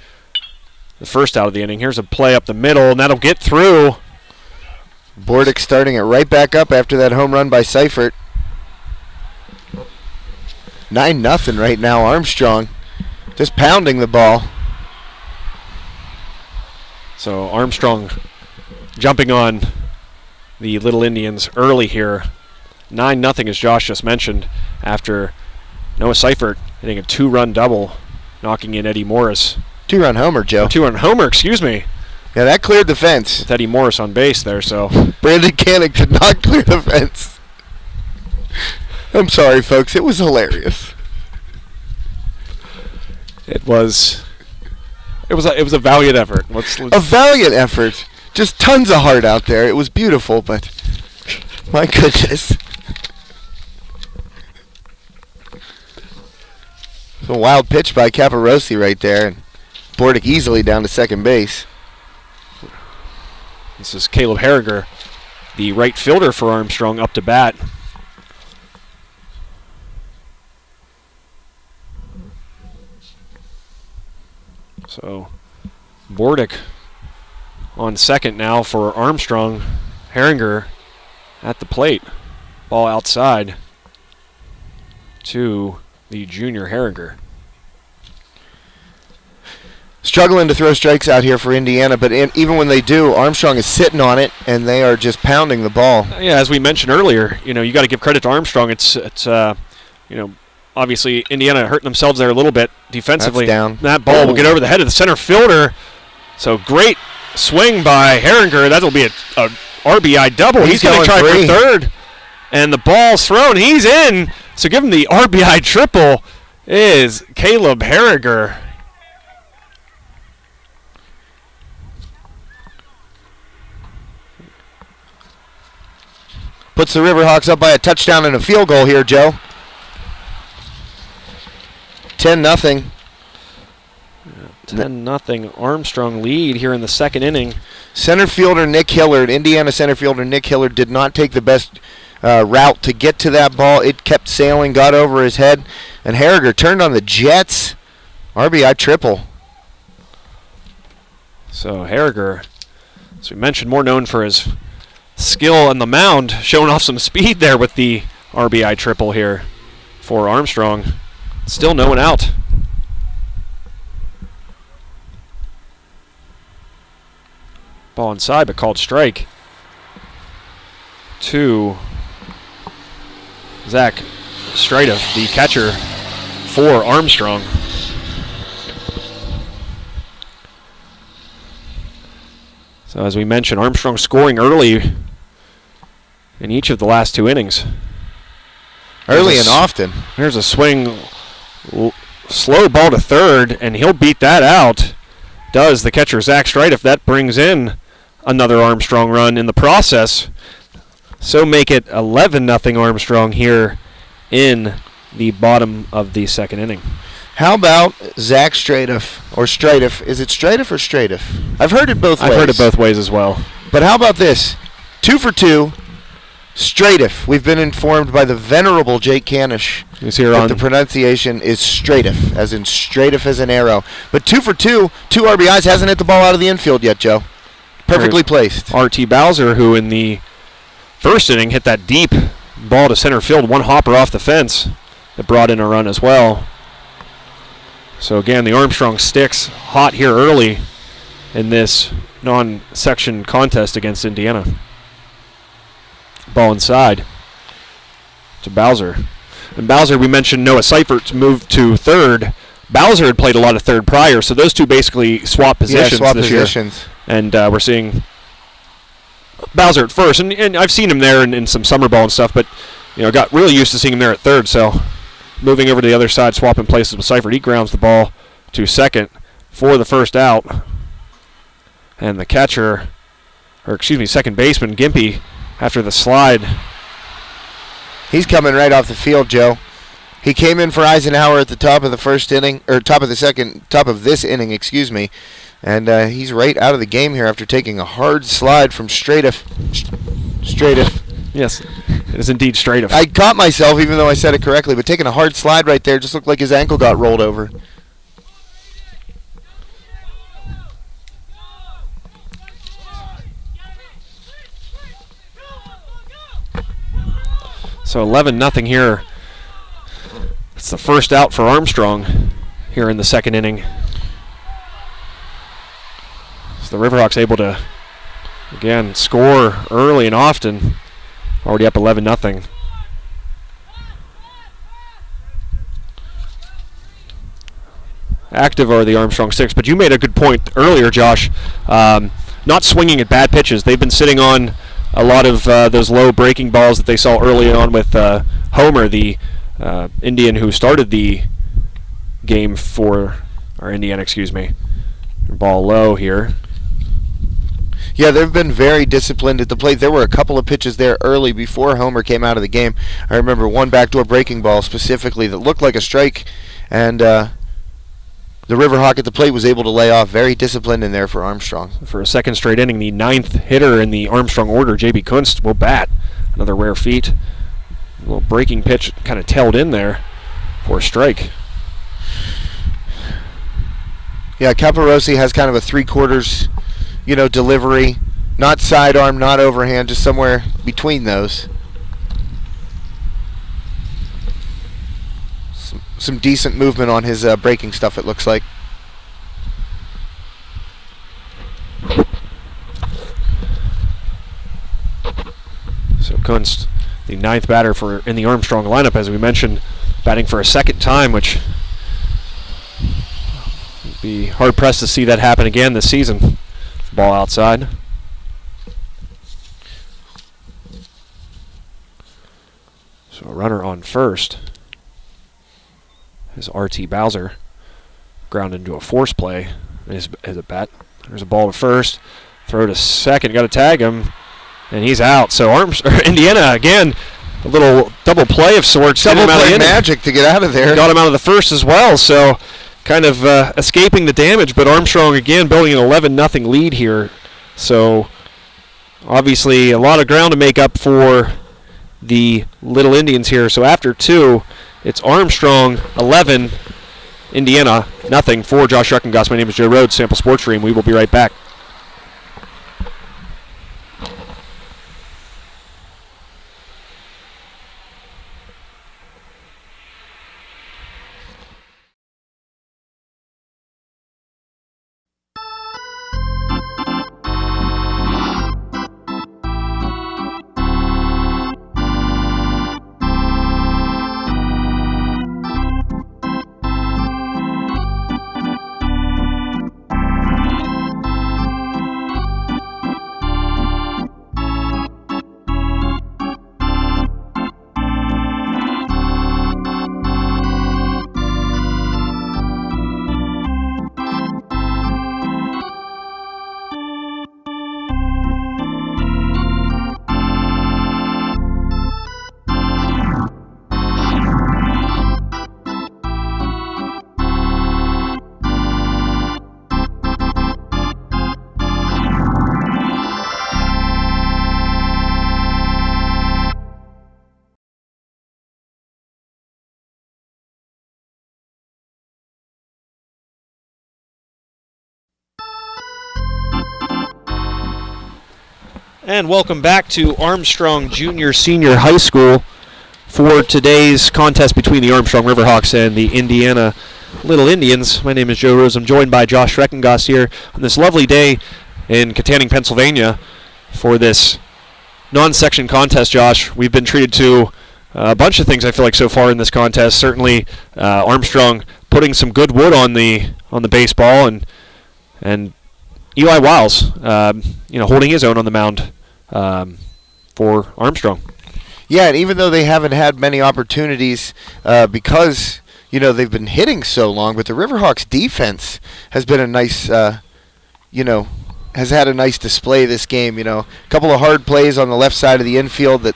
the first out of the inning. Here's a play up the middle, and that'll get through. Bordick starting it right back up after that home run by Seifert. 9-0 right now, Armstrong. Just pounding the ball. So Armstrong jumping on the Little Indians early here. 9-0, as Josh just mentioned, after Noah Seifert hitting a 2-run double, knocking in Eddie Morris. 2-run homer, Joe. 2-run homer, excuse me. Yeah, that cleared the fence. With Eddie Morris on base there, so. Brandon Canick did not clear the fence. I'm sorry, folks. It was hilarious. It was a valiant effort. A valiant effort. Just tons of heart out there. It was beautiful, but my goodness. It's a wild pitch by Caparossi right there. And Bordick easily down to second base. This is Caleb Harriger, the right fielder for Armstrong, up to bat. So Bordick on second now for Armstrong. Harriger at the plate. Ball outside to the junior Harriger. Struggling to throw strikes out here for Indiana, but even when they do, Armstrong is sitting on it, and they are just pounding the ball. Yeah, as we mentioned earlier, you got to give credit to Armstrong. It's obviously Indiana hurting themselves there a little bit defensively. That's down. That ball will get over the head of the center fielder. So great swing by Harriger. That'll be a RBI double. He's going to try for third, and the ball's thrown. He's in. So give him the RBI triple. Is Caleb Harriger. Puts the Riverhawks up by a touchdown and a field goal here, Joe. 10-0. 10-0 Armstrong lead here in the second inning. Center fielder Nick Hillard, Indiana center fielder Nick Hillard, did not take the best route to get to that ball. It kept sailing, got over his head, and Harriger turned on the Jets. RBI triple. So Harriger, as we mentioned, more known for his skill on the mound, showing off some speed there with the RBI triple here for Armstrong. Still no one out. Ball inside, but called strike to Zach Stratoff, the catcher for Armstrong. So as we mentioned, Armstrong scoring early in each of the last 2 innings. Early and often. Here's a swing, slow ball to third, and he'll beat that out. Does the catcher Zach Stratoff. That brings in another Armstrong run in the process. So make it 11-0 Armstrong here in the bottom of the second inning. How about Zach Stratiff, or Stratiff? Is it Stratiff or Stratiff? I've heard it both ways. I've heard it both ways as well. But how about this? 2 for 2, Stratiff. We've been informed by the venerable Jake Canish He's here that on the pronunciation is Stratiff, as in Stratiff as an arrow. But 2 for 2, 2 RBIs, hasn't hit the ball out of the infield yet, Joe. Perfectly placed. R.T. Bowser, who in the first inning hit that deep ball to center field, one hopper off the fence that brought in a run as well. So again, the Armstrong sticks hot here early in this non-section contest against Indiana. Ball inside to Bowser. And Bowser, we mentioned Noah Seifert's moved to third. Bowser had played a lot of third prior, so those two basically swap positions this year. And we're seeing Bowser at first. And I've seen him there in some summer ball and stuff, but got really used to seeing him there at third. So moving over to the other side, swapping places with Seifert. He grounds the ball to second for the first out. And the catcher, second baseman, Gimpy, after the slide. He's coming right off the field, Joe. He came in for Eisenhower at the top of the first inning, or top of this inning, excuse me. And he's right out of the game here after taking a hard slide from Stratiff. Yes, it is indeed Stratiff. I caught myself, even though I said it correctly, but taking a hard slide right there just looked like his ankle got rolled over. So 11-0 here. It's the first out for Armstrong here in the second inning. So the Riverhawks able to, again, score early and often. Already up 11-0. Active are the Armstrong Six, but you made a good point earlier, Josh. Not swinging at bad pitches. They've been sitting on a lot of those low breaking balls that they saw early on with Homer, the Indian who started the game for, or Indiana, excuse me. Ball low here. Yeah, they've been very disciplined at the plate. There were a couple of pitches there early before Homer came out of the game. I remember one backdoor breaking ball specifically that looked like a strike, and the Riverhawk at the plate was able to lay off. Very disciplined in there for Armstrong. For a second straight inning, the 9th hitter in the Armstrong order, J.B. Kunst, will bat. Another rare feat. A little breaking pitch kind of tailed in there for a strike. Yeah, Caparossi has kind of a 3/4, delivery. Not sidearm, not overhand, just somewhere between those. Some decent movement on his breaking stuff, it looks like. So Kunst, the 9th batter in the Armstrong lineup, as we mentioned, batting for a second time, which would be hard-pressed to see that happen again this season. Ball outside. So a runner on first is R.T. Bowser. Ground into a force play as a bat. There's a ball to first. Throw to second. Got to tag him. And he's out. So Indiana, again, a little double play of sorts. Double play magic to get out of there. Got him out of the first as well. So kind of escaping the damage. But Armstrong, again, building an 11-0 lead here. So obviously a lot of ground to make up for the Little Indians here. So after 2, it's Armstrong 11, Indiana nothing. For Josh Ruckengoss, my name is Joe Rhodes, Sample Sports Stream. We will be right back. And welcome back to Armstrong Junior Senior High School for today's contest between the Armstrong Riverhawks and the Indiana Little Indians. My name is Joe Rose. I'm joined by Josh Reckengast here on this lovely day in Katanning, Pennsylvania for this non-section contest, Josh. We've been treated to a bunch of things, I feel like, so far in this contest. Certainly Armstrong putting some good wood on the baseball, and Eli Wiles, holding his own on the mound for Armstrong. Yeah, and even though they haven't had many opportunities because, they've been hitting so long, but the Riverhawks defense has been a nice, has had a nice display this game. A couple of hard plays on the left side of the infield that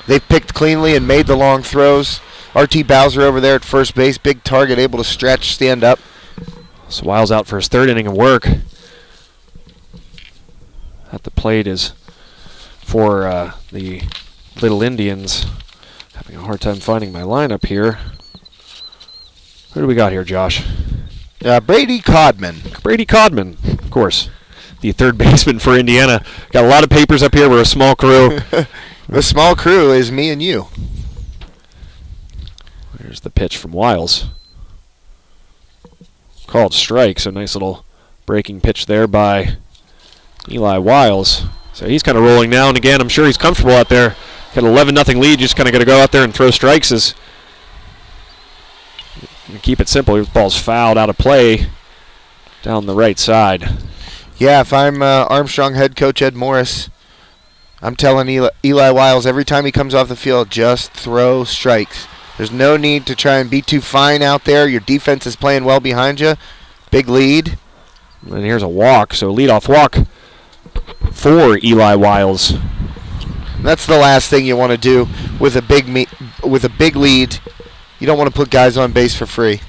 they've picked cleanly and made the long throws. R.T. Bowser over there at first base, big target, able to stretch, stand up. So Wiles out for his third inning of work. At the plate is for the Little Indians. Having a hard time finding my lineup here. Who do we got here, Josh? Brady Codman. Brady Codman, of course. The third baseman for Indiana. Got a lot of papers up here. We're a small crew. The small crew is me and you. There's the pitch from Wiles. Called strike, so nice little breaking pitch there by Eli Wiles. So he's kind of rolling now, and again, I'm sure he's comfortable out there. Got an 11-0 lead, just kind of got to go out there and throw strikes. Keep it simple. The ball's fouled out of play down the right side. Yeah, if I'm Armstrong head coach Ed Morris, I'm telling Eli Wiles every time he comes off the field, just throw strikes. There's no need to try and be too fine out there. Your defense is playing well behind you. Big lead. And here's a walk, so leadoff walk for Eli Wiles. That's the last thing you want to do with a big lead. You don't want to put guys on base for free.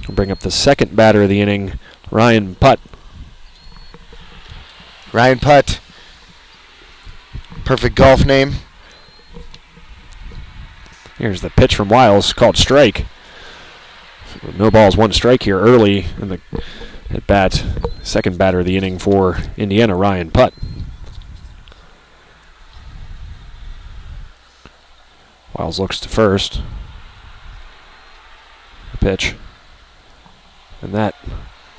We'll bring up the second batter of the inning, Ryan Putt. Ryan Putt. Perfect golf name. Here's the pitch from Wiles, called strike. So no balls, one strike here early in the at bat. Second batter of the inning for Indiana, Ryan Putt. Wiles looks to first. The pitch. And that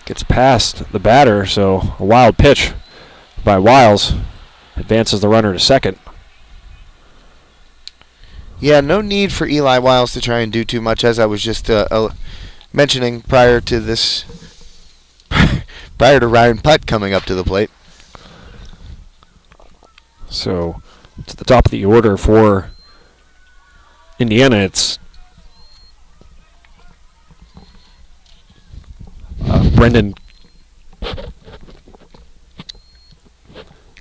gets past the batter, so a wild pitch by Wiles advances the runner to second. Yeah, no need for Eli Wiles to try and do too much, as I was just mentioning prior to Ryan Putt coming up to the plate. So, to the top of the order for Indiana, it's Brendan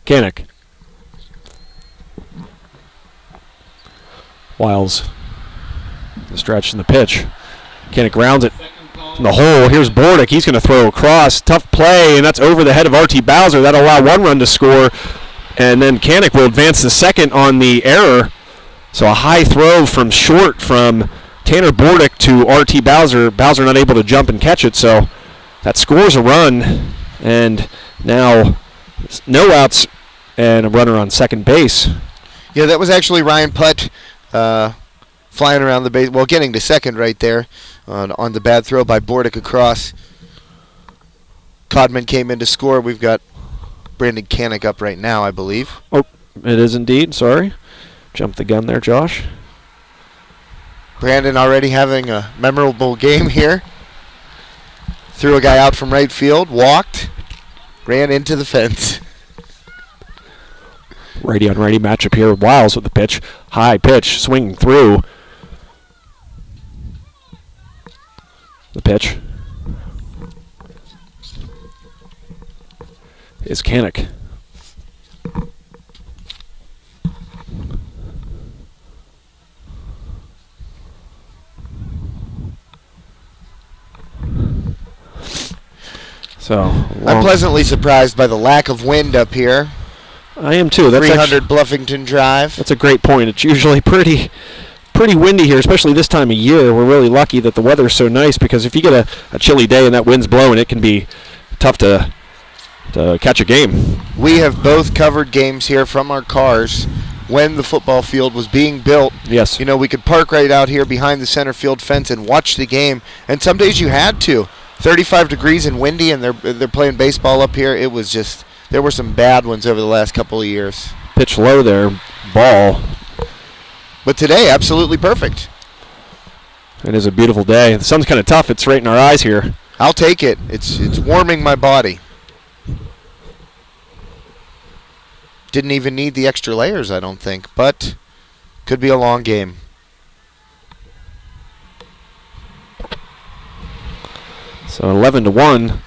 Kanik. Wiles, the stretch and the pitch. Kanik grounds it in the hole. Here's Bordick. He's going to throw across. Tough play, and that's over the head of R.T. Bowser. That'll allow one run to score, and then Kanik will advance to second on the error. So a high throw from short from Tanner Bordick to R.T. Bowser. Bowser not able to jump and catch it, so that scores a run, and now no outs and a runner on second base. Yeah, that was actually Ryan Putt flying around the base, well, getting to second right there on the bad throw by Bordick across. Codman came in to score. We've got Brandon Kanik up right now, I believe. Oh, it is indeed. Sorry. Jumped the gun there, Josh. Brandon already having a memorable game here. Threw a guy out from right field, walked, ran into the fence. Righty on righty matchup here. Wiles with the pitch. High pitch, swinging through. The pitch is Kanik. So I'm pleasantly surprised by the lack of wind up here. I am too. That's 300 Bluffington Drive. That's a great point. It's usually pretty windy here, especially this time of year. We're really lucky that the weather's so nice, because if you get a chilly day and that wind's blowing, it can be tough to to catch a game. We have both covered games here from our cars when the football field was being built. Yes. You know, we could park right out here behind the center field fence and watch the game. And some days you had to. 35 degrees and windy, and they're playing baseball up here. It was just, there were some bad ones over the last couple of years. Pitch low there, ball. But today, absolutely perfect. It is a beautiful day. The sun's kind of tough. It's right in our eyes here. I'll take it. It's warming my body. Didn't even need the extra layers, I don't think, but could be a long game. So 11-1.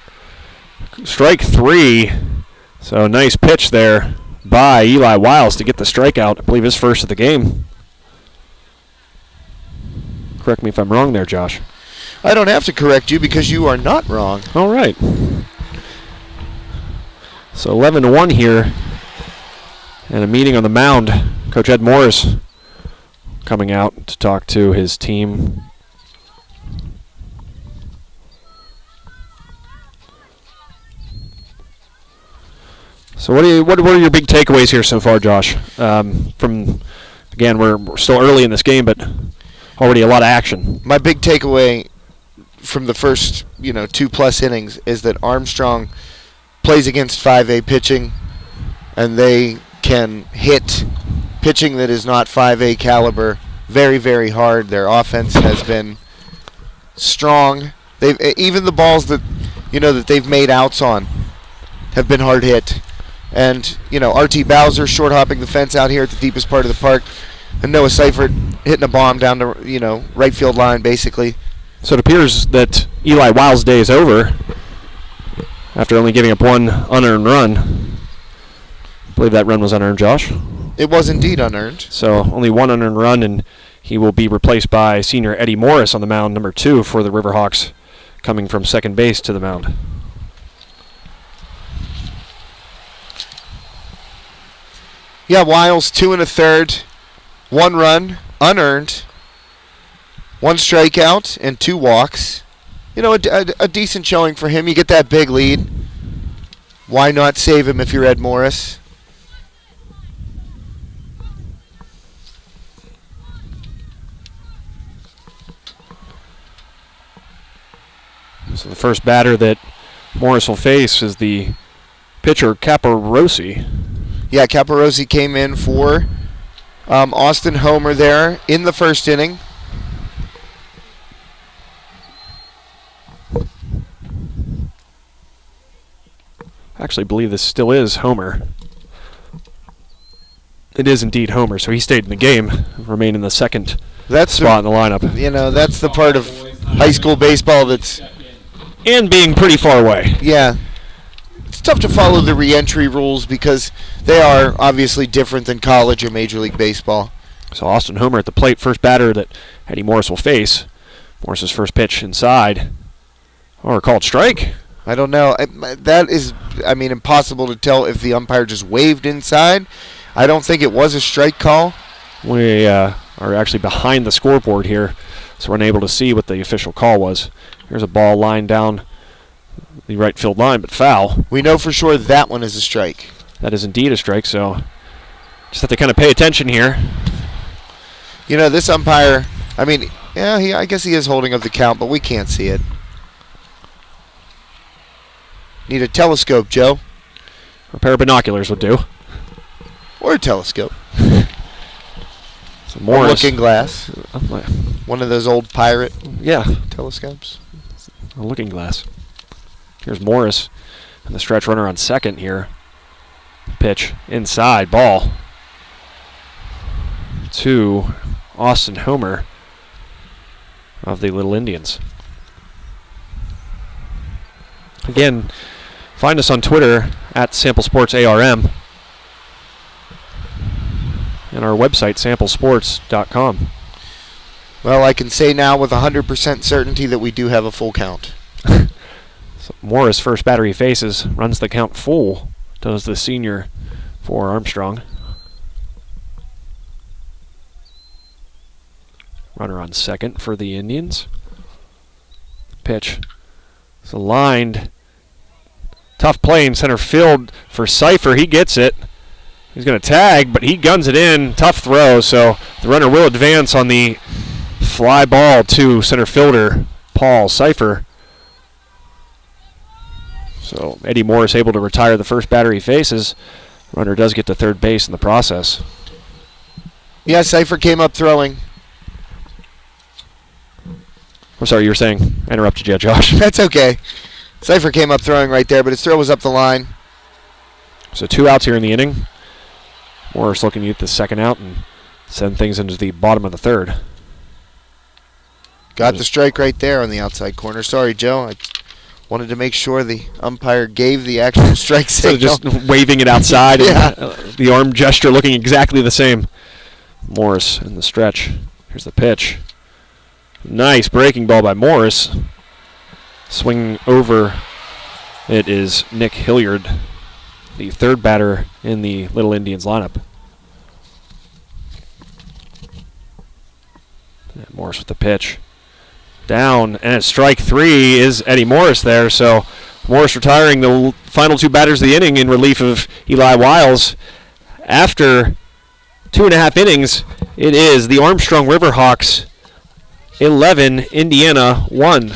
Strike 3. So nice pitch there by Eli Wiles to get the strikeout. I believe his first of the game. Correct me if I'm wrong there, Josh. I don't have to correct you because you are not wrong. All right. So 11-1 here. And a meeting on the mound. Coach Ed Morris coming out to talk to his team. So what are your big takeaways here so far, Josh? From again, we're still early in this game, but already a lot of action. My big takeaway from the first, 2+ innings is that Armstrong plays against 5A pitching, and they can hit pitching that is not 5A caliber very, very hard. Their offense has been strong. Even the balls that that they've made outs on have been hard hit. And RT Bowser short hopping the fence out here at the deepest part of the park, and Noah Seifert hitting a bomb down the right field line basically. So it appears that Eli Wiles' day is over after only giving up one unearned run. I believe that run was unearned, Josh. It was indeed unearned. So only one unearned run, and he will be replaced by senior Eddie Morris on the mound, number 2 for the Riverhawks, coming from second base to the mound. Yeah, Wiles 2 1/3, 1 run, unearned, 1 strikeout, and 2 walks. A decent showing for him. You get that big lead. Why not save him if you're Ed Morris? So the first batter that Morris will face is the pitcher Caparosi. Yeah, Caparosi came in for Austin Homer there in the first inning. I actually believe this still is Homer. It is indeed Homer, so he stayed in the game, remained in the second spot in the lineup. That's the part of high school baseball that's... And being pretty far away. Yeah. It's tough to follow the re-entry rules because they are obviously different than college or Major League Baseball. So Austin Homer at the plate, first batter that Eddie Morris will face. Morris's first pitch inside. Or called strike. I don't know. That is, impossible to tell if the umpire just waved inside. I don't think it was a strike call. We are actually behind the scoreboard here, so we're unable to see what the official call was. Here's a ball lined down the right field line, but foul. We know for sure that one is a strike. That is indeed a strike, so just have to kind of pay attention here. This umpire, I guess he is holding up the count, but we can't see it. Need a telescope, Joe. A pair of binoculars would do. Or a telescope. So Morris. A looking glass. One of those old pirate telescopes. A looking glass. Here's Morris and the stretch runner on second here. Pitch inside, ball to Austin Homer of the Little Indians. Again, find us on Twitter at SampleSportsARM and our website, samplesports.com. Well, I can say now with 100% certainty that we do have a full count. So Morris, first batter he faces, runs the count full, does the senior for Armstrong. Runner on second for the Indians. Pitch is lined Tough play in center field for Cipher. He gets it. He's going to tag, but he guns it in. Tough throw, so the runner will advance on the fly ball to center fielder Paul Cipher. So Eddie Morris able to retire the first batter he faces. Runner does get to third base in the process. Yeah, Cipher came up throwing. I'm sorry, you were saying? I interrupted you, Josh. That's okay. Cipher came up throwing right there, but his throw was up the line. So 2 outs here in the inning. Morris looking to get the second out and send things into the bottom of the third. Got the strike right there on the outside corner. Sorry, Joe. I wanted to make sure the umpire gave the actual strike signal. So just waving it outside Yeah. and the arm gesture looking exactly the same. Morris in the stretch. Here's the pitch. Nice breaking ball by Morris. Swinging over, it is Nick Hilliard, the third batter in the Little Indians lineup. And Morris with the pitch. Down, and at strike 3 is Eddie Morris there. So Morris retiring the final 2 batters of the inning in relief of Eli Wiles. After 2.5 innings, it is the Armstrong Riverhawks 11, Indiana 1.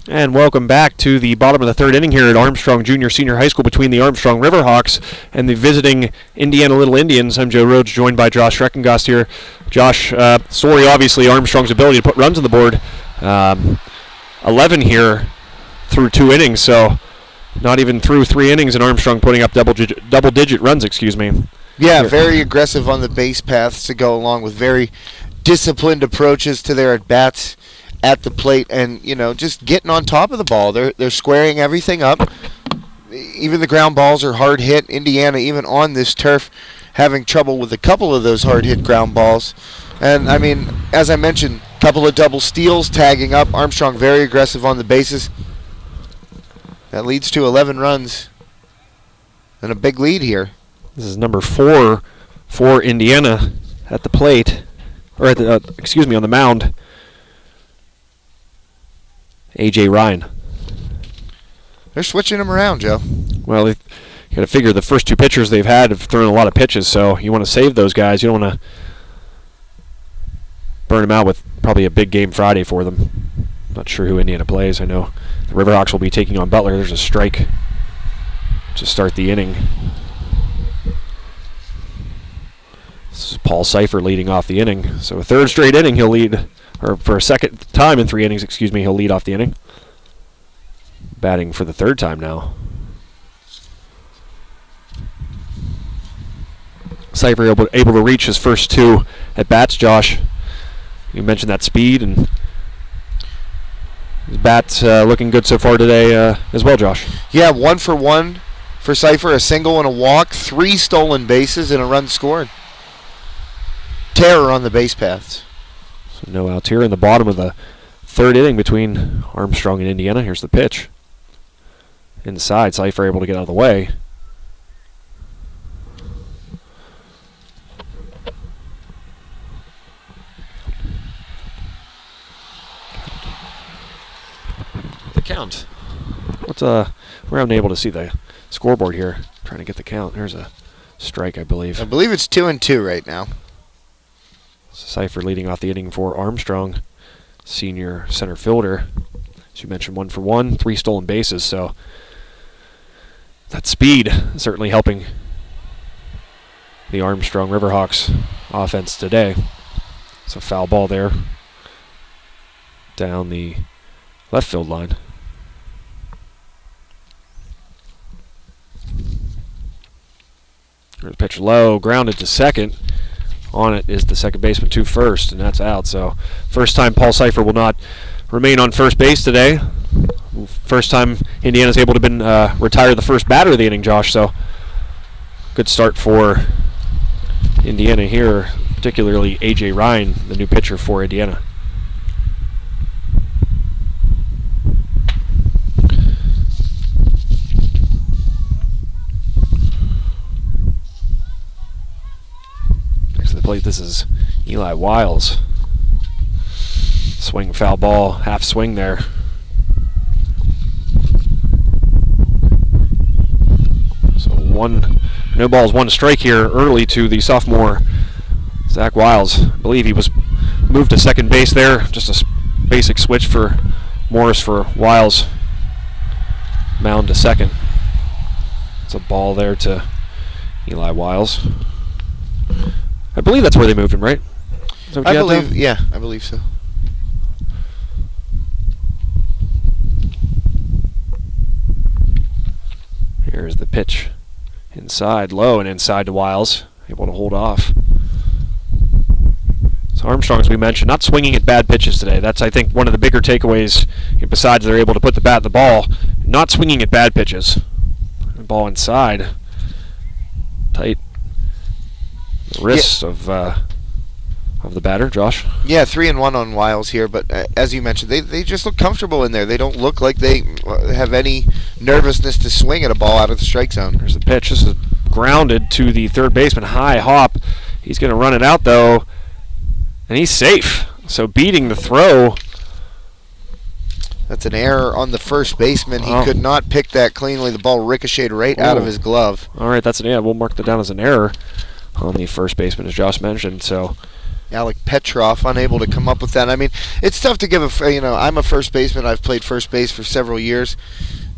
And welcome back to the bottom of the third inning here at Armstrong Junior Senior High School between the Armstrong Riverhawks and the visiting Indiana Little Indians. I'm Joe Rhodes, joined by Josh Reckengast here. Josh, story obviously Armstrong's ability to put runs on the board. 11 here through 2 innings, so not even through 3 innings and Armstrong putting up double-digit runs, Yeah, very aggressive on the base paths to go along with very disciplined approaches to their at-bats at the plate, and just getting on top of the ball. They're squaring everything up. Even the ground balls are hard hit. Indiana, even on this turf, having trouble with a couple of those hard hit ground balls. And I mean, as I mentioned, a couple of double steals, tagging up. Armstrong very aggressive on the bases. That leads to 11 runs and a big lead here. This is number 4 for Indiana at the plate, or at the on the mound. A.J. Ryan. They're switching him around, Joe. Well, you got to figure the first 2 pitchers they've had have thrown a lot of pitches, so you want to save those guys. You don't want to burn them out with probably a big game Friday for them. Not sure who Indiana plays. I know the Riverhawks will be taking on Butler. There's a strike to start the inning. This is Paul Cipher leading off the inning. So a third straight inning he'll lead, or for a second time in 3 innings, he'll lead off the inning. Batting for the 3rd time now. Cipher able to reach his first 2 at bats, Josh. You mentioned that speed, and his bat's looking good so far today as well, Josh. Yeah, 1 for 1 for Cipher, a single and a walk, 3 stolen bases and a run scored. Terror on the base paths. So no outs here in the bottom of the 3rd inning between Armstrong and Indiana. Here's the pitch. Inside, Cipher able to get out of the way. The count. We're unable to see the scoreboard here. Trying to get the count. There's a strike, I believe. I believe it's 2-2 right now. Cipher leading off the inning for Armstrong. senior center fielder. As you mentioned, 1 for 1, 3 stolen bases. So that speed is certainly helping the Armstrong Riverhawks offense today. It's a foul ball there down the left field line. There's a pitch low, grounded to second. On it is the second baseman to first, and that's out. So first time Paul Cipher will not remain on first base today. First time Indiana's able to retire the first batter of the inning, Josh. So good start for Indiana here, particularly A.J. Ryan, the new pitcher for Indiana. Next to the plate, this is Eli Wiles. Swing, foul ball, half swing there. So no balls, 1 strike here early to the sophomore Zach Wiles. I believe he was moved to second base there. Just a basic switch for Morris for Wiles. Mound to second. It's a ball there to Eli Wiles. I believe that's where they moved him, right? Is that what you had there? I believe so. Here's the pitch. Inside, low and inside to Wiles. Able to hold off. So Armstrong, as we mentioned, not swinging at bad pitches today. That's, I think, one of the bigger takeaways, besides they're able to put the bat in the ball. Not swinging at bad pitches. Ball inside. Tight wrists of the batter, Josh. Yeah, 3-1 on Wiles here, but as you mentioned, they just look comfortable in there. They don't look like they have any nervousness to swing at a ball out of the strike zone. There's the pitch. This is grounded to the third baseman. High hop. He's going to run it out, though, and he's safe. So beating the throw. That's an error on the first baseman. He could not pick that cleanly. The ball ricocheted right out of his glove. All right, we'll mark that down as an error on the first baseman, as Josh mentioned. So Alec Petrov unable to come up with that. I mean, it's tough to give I'm a first baseman. I've played first base for several years,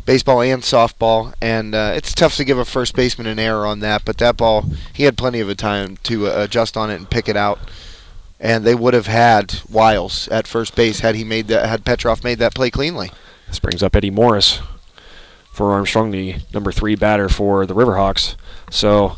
baseball and softball, and it's tough to give a first baseman an error on that. But that ball, he had plenty of a time to adjust on it and pick it out, and they would have had Wiles at first base had Petrov made that play cleanly. This brings up Eddie Morris for Armstrong, the number 3 batter for the Riverhawks. So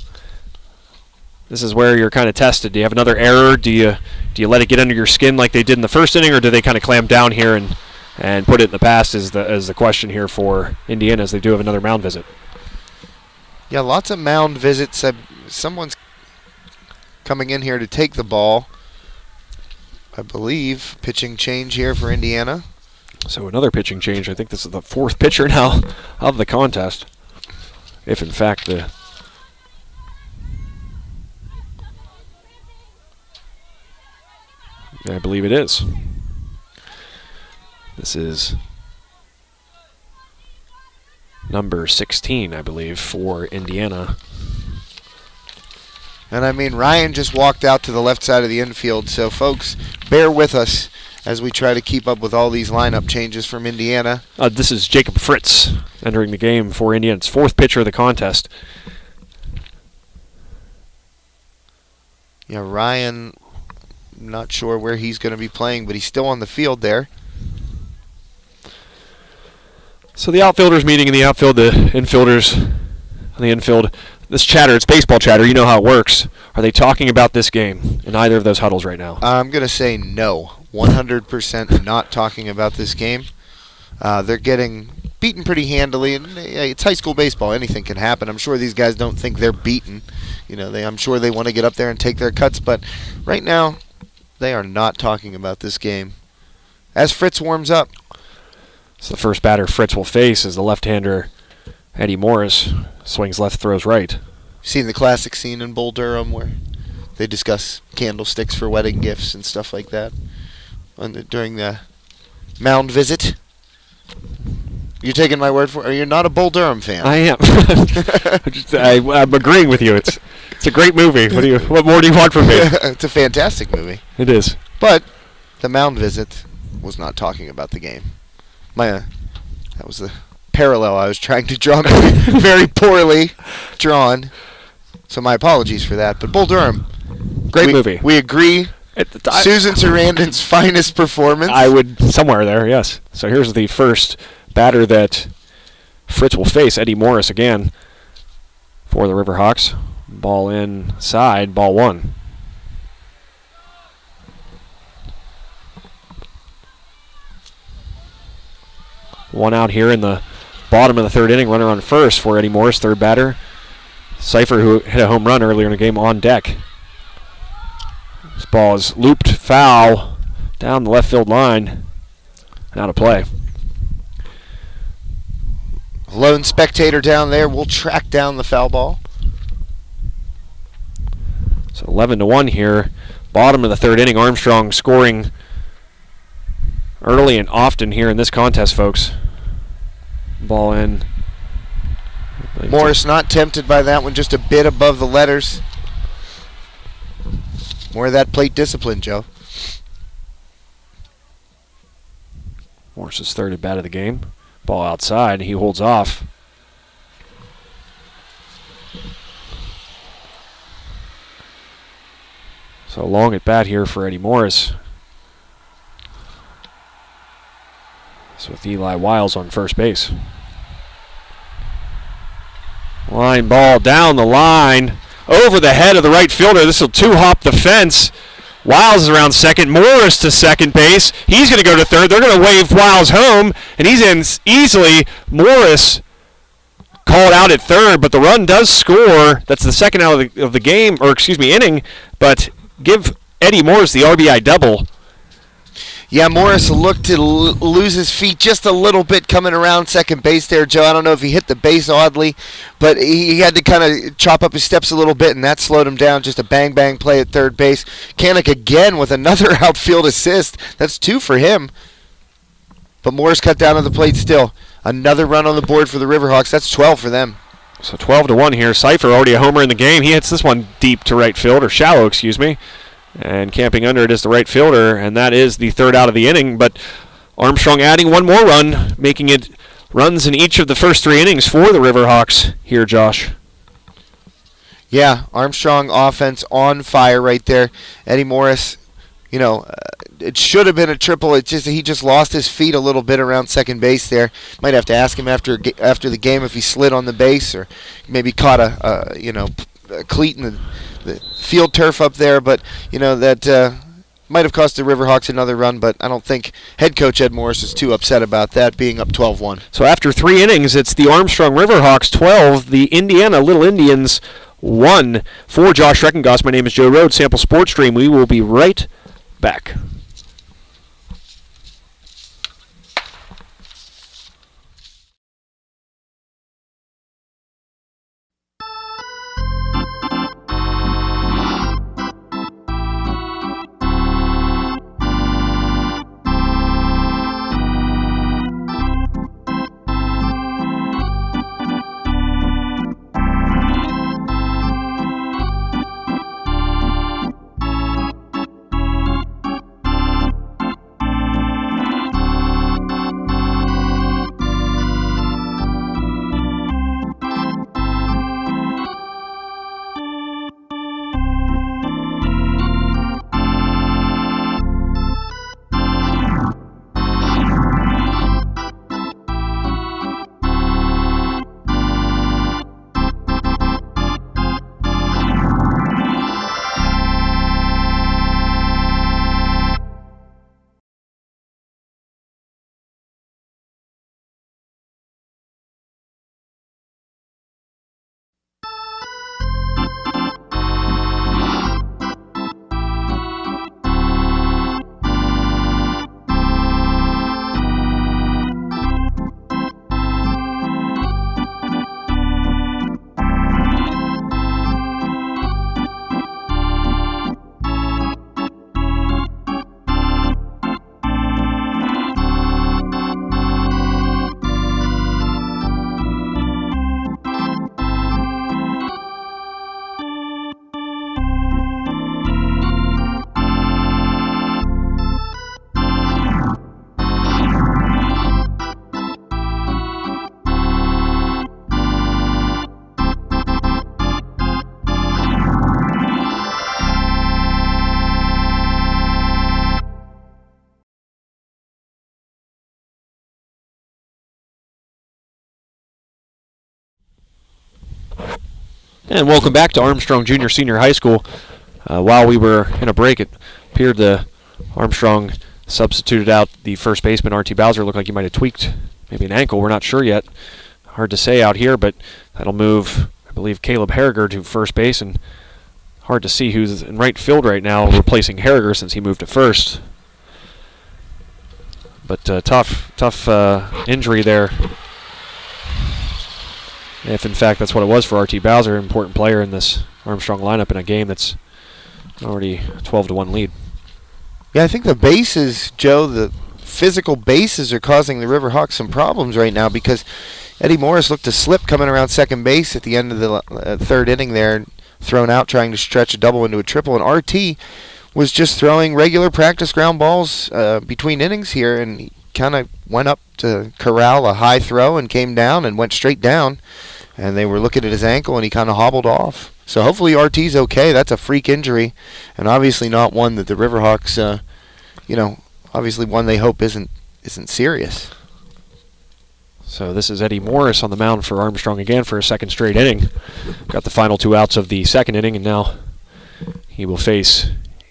this is where you're kind of tested. Do you have another error? Do you let it get under your skin like they did in the first inning, or do they kind of clamp down here and put it in the past? Is the question here for Indiana, as they do have another mound visit. Yeah, lots of mound visits. Someone's coming in here to take the ball. I believe pitching change here for Indiana. So another pitching change. I think this is the 4th pitcher now of the contest. If in fact I believe it is. This is number 16, I believe, for Indiana. And I mean, Ryan just walked out to the left side of the infield, so folks, bear with us as we try to keep up with all these lineup changes from Indiana. This is Jacob Fritz entering the game for Indiana. It's 4th pitcher of the contest. Yeah, Ryan, not sure where he's going to be playing, but he's still on the field there. So the outfielders meeting in the outfield, the infielders on the infield. This chatter, it's baseball chatter. You know how it works. Are they talking about this game in either of those huddles right now? I'm going to say no. 100% not talking about this game. They're getting beaten pretty handily, and it's high school baseball. Anything can happen. I'm sure these guys don't think they're beaten. I'm sure they want to get up there and take their cuts, but right now they are not talking about this game. As Fritz warms up. So the first batter Fritz will face is the left-hander Eddie Morris. Swings left, throws right. Seen the classic scene in Bull Durham where they discuss candlesticks for wedding gifts and stuff like that during the mound visit. You're taking my word for it? You're not a Bull Durham fan. I am. I'm agreeing with you. It's a great movie. What more do you want from me? It's a fantastic movie. It is. But the mound visit, was not talking about the game. That was the parallel I was trying to draw, very, very poorly drawn. So my apologies for that. But Bull Durham, Great movie. We agree. Susan Sarandon's finest performance. I would somewhere there, yes. So here's the first batter that Fritz will face, Eddie Morris again for the Riverhawks. Ball inside, ball one. One out here in the bottom of the third inning, runner on first for Eddie Morris, third batter. Cypher, who hit a home run earlier in the game, on deck. This ball is looped foul down the left field line and out of play. Lone spectator down there will track down the foul ball. So 11-1 here. Bottom of the third inning. Armstrong scoring early and often here in this contest, folks. Ball in. Morris not tempted by that one, just a bit above the letters. More of that plate discipline, Joe. Morris's third at bat of the game. Ball outside. He holds off. So long at bat here for Eddie Morris. So with Eli Wiles on first base. Line ball down the line. Over the head of the right fielder. This will two-hop the fence. Wiles is around second. Morris to second base. He's going to go to third. They're going to wave Wiles home, and he's in easily. Morris called out at third, but the run does score. That's the second out of the game, or excuse me, inning. But give Eddie Morris the RBI double. Yeah, Morris looked to lose his feet just a little bit coming around second base there, Joe. I don't know if he hit the base oddly, but he had to kind of chop up his steps a little bit, and that slowed him down. Just a bang-bang play at third base. Kanik again with another outfield assist. That's 2 for him. But Morris cut down on the plate still. Another run on the board for the Riverhawks. That's 12 for them. So 12-1 here. Cypher already a homer in the game. He hits this one deep to right field, or shallow, excuse me. And camping under it is the right fielder, and that is the third out of the inning. But Armstrong adding one more run, making it runs in each of the first 3 innings for the Riverhawks here, Josh. Yeah, Armstrong offense on fire right there. Eddie Morris, it should have been a triple. It's just he just lost his feet a little bit around second base there. Might have to ask him after the game if he slid on the base or maybe caught a cleat in the field turf up there, but that might have cost the Riverhawks another run, but I don't think head coach Ed Morris is too upset about that, being up 12-1. So after 3 innings, it's the Armstrong Riverhawks 12, the Indiana Little Indians 1. For Josh Reckengoss, my name is Joe Rhodes, Sample Sports Stream. We will be right back. And welcome back to Armstrong Junior Senior High School. While we were in a break, it appeared Armstrong substituted out the first baseman, R.T. Bowser. Looked like he might have tweaked maybe an ankle. We're not sure yet. Hard to say out here, but that'll move, I believe, Caleb Harriger to first base. And hard to see who's in right field right now replacing Harriger since he moved to first. But tough injury there. If, in fact, that's what it was for R.T. Bowser, an important player in this Armstrong lineup in a game that's already 12-1 lead. Yeah, I think the bases, Joe, the physical bases are causing the Riverhawks some problems right now because Eddie Morris looked to slip coming around second base at the end of the third inning there, thrown out trying to stretch a double into a triple, and R.T. was just throwing regular practice ground balls between innings here, and he kind of went up to corral a high throw and came down and went straight down. And they were looking at his ankle, and he kind of hobbled off. So hopefully RT's okay. That's a freak injury, and obviously not one that the Riverhawks, obviously one they hope isn't serious. So this is Eddie Morris on the mound for Armstrong again for a second straight inning. Got the final 2 outs of the second inning, and now he will face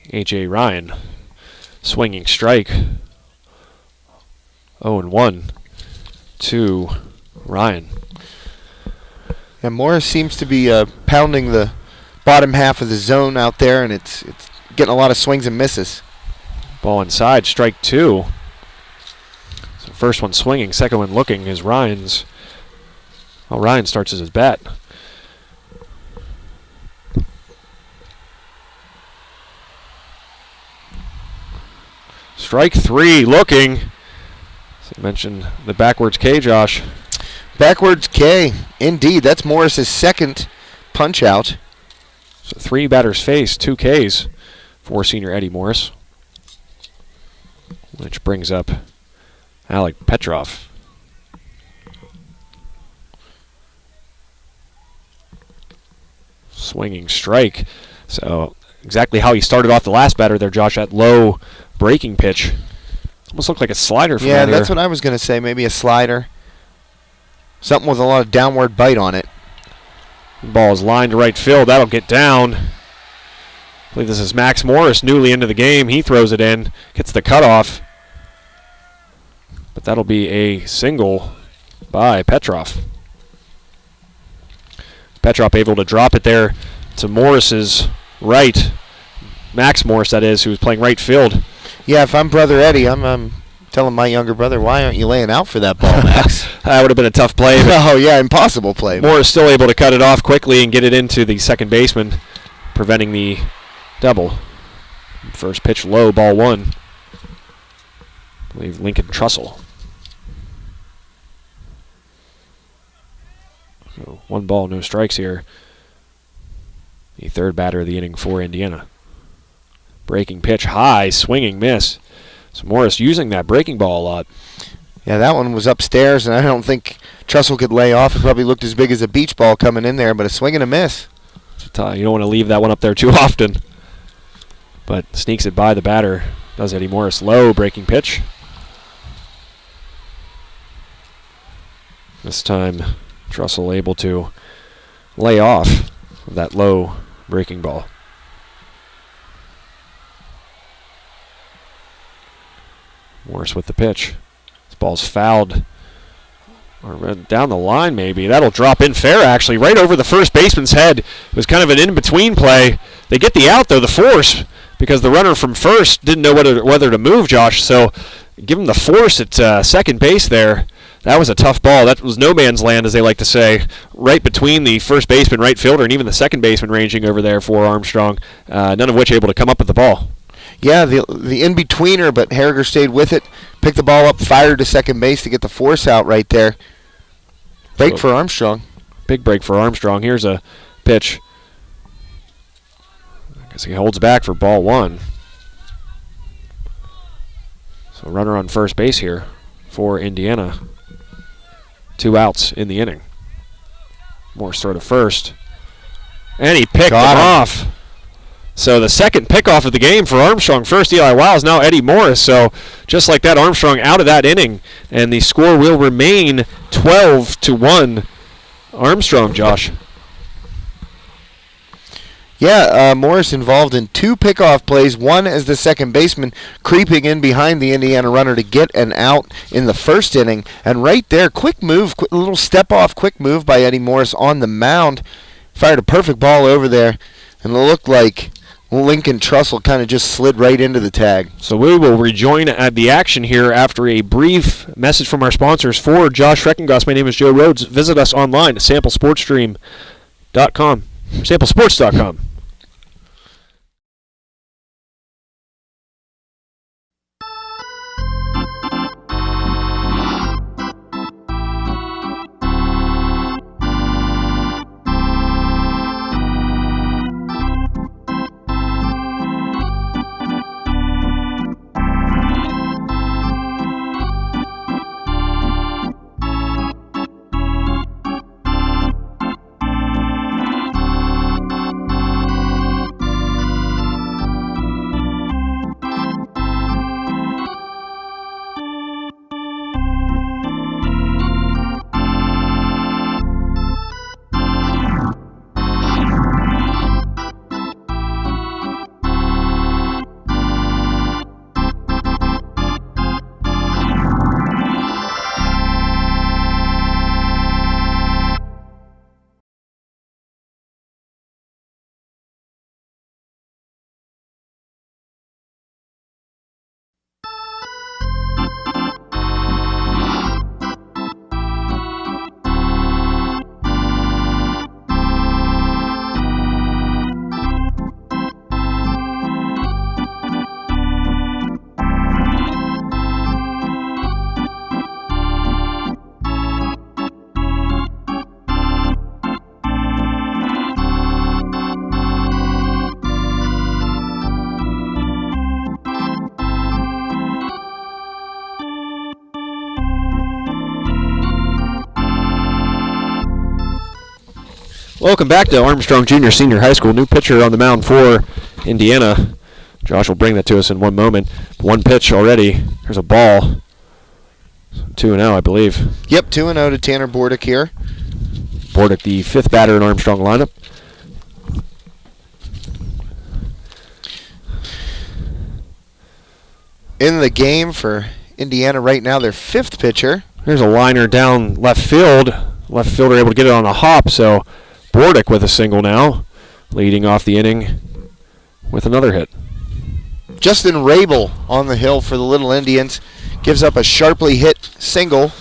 A.J. Ryan. Swinging strike. 0-1 to Ryan. And Morris seems to be pounding the bottom half of the zone out there, and it's getting a lot of swings and misses. Ball inside, strike 2. So first one swinging, second one looking is Ryan's. Well, Ryan starts as his bat. Strike 3, looking. So you mentioned the backwards K, Josh. Backwards K, indeed. That's Morris's second punch out. So 3 batters faced, 2 Ks for senior Eddie Morris. Which brings up Alec Petrov. Swinging strike. So exactly how he started off the last batter there, Josh, that low breaking pitch. Almost looked like a slider from Yeah, that's what I was going to say. Maybe a slider. Something with a lot of downward bite on it. Ball is lined to right field. That'll get down. I believe this is Max Morris, newly into the game. He throws it in, gets the cutoff. But that'll be a single by Petrov. Petrov able to drop it there to Morris's right. Max Morris, that is, who was playing right field. Yeah, if I'm Brother Eddie, I'm telling my younger brother, why aren't you laying out for that ball, Max? That would have been a tough play. Oh, yeah, impossible play. Morris still able to cut it off quickly and get it into the second baseman, preventing the double. First pitch low, ball 1. I believe Lincoln Trussell. So 1 ball, no strikes here. The third batter of the inning for Indiana. Breaking pitch high, swinging miss. So Morris using that breaking ball a lot. Yeah, that one was upstairs, and I don't think Trussell could lay off. It probably looked as big as a beach ball coming in there, but a swing and a miss. You don't want to leave that one up there too often. But sneaks it by the batter. Does Eddie Morris. Low breaking pitch. This time Trussell able to lay off that low breaking ball. Morris with the pitch. This ball's fouled. Or down the line maybe. That'll drop in fair actually. Right over the first baseman's head. It was kind of an in-between play. They get the out though, the force, because the runner from first didn't know whether to move, Josh. So give him the force at second base there. That was a tough ball. That was no man's land, as they like to say, right between the first baseman, right fielder, and even the second baseman ranging over there for Armstrong, none of which able to come up with the ball. Yeah, the in-betweener, but Harriger stayed with it, picked the ball up, fired to second base to get the force out right there. Break for Armstrong. Big break for Armstrong. Here's a pitch. I guess he holds back for ball 1. So runner on first base here for Indiana. 2 outs in the inning. Morris throw to first. And he picked him off. So the second pickoff of the game for Armstrong. First Eli Wiles, now Eddie Morris. So just like that, Armstrong out of that inning. And the score will remain 12-1. Armstrong, Josh. Yeah, Morris involved in 2 pickoff plays, one as the second baseman creeping in behind the Indiana runner to get an out in the first inning. And right there, quick move, a little step-off quick move by Eddie Morris on the mound. Fired a perfect ball over there, and it looked like Lincoln Trussell kind of just slid right into the tag. So we will rejoin at the action here after a brief message from our sponsors. For Josh Schreckengoss, my name is Joe Rhodes. Visit us online at samplesportstream.com, samplesports.com. Welcome back to Armstrong Junior Senior High School. New pitcher on the mound for Indiana. Josh will bring that to us in one moment. One pitch already. There's a ball. 2-0, I believe. Yep, 2-0 to Tanner Bordick here. Bordick, the 5th batter in Armstrong lineup. In the game for Indiana right now, their 5th pitcher. There's a liner down left field. Left fielder able to get it on a hop, so Bordick with a single now, leading off the inning with another hit. Justin Rabel on the hill for the Little Indians gives up a sharply hit single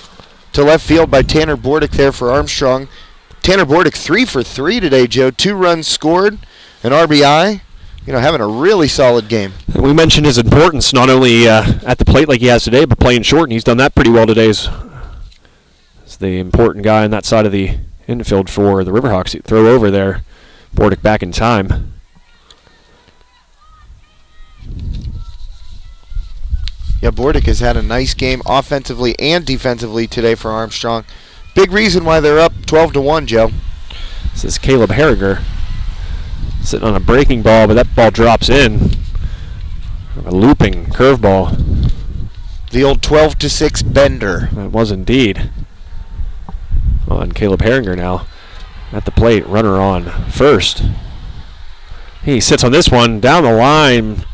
to left field by Tanner Bordick there for Armstrong. Tanner Bordick 3 for 3 today, Joe. 2 runs scored, an RBI. Having a really solid game. We mentioned his importance not only at the plate like he has today, but playing short, and he's done that pretty well today. He's the important guy on that side of the infield for the Riverhawks. Throw over there. Bordick back in time. Yeah, Bordick has had a nice game offensively and defensively today for Armstrong. Big reason why they're up 12-1, Joe. This is Caleb Harriger sitting on a breaking ball, but that ball drops in. A looping curveball. The old 12-6 bender. That was indeed. On Caleb Harriger now at the plate, runner on first. He sits on this one down the line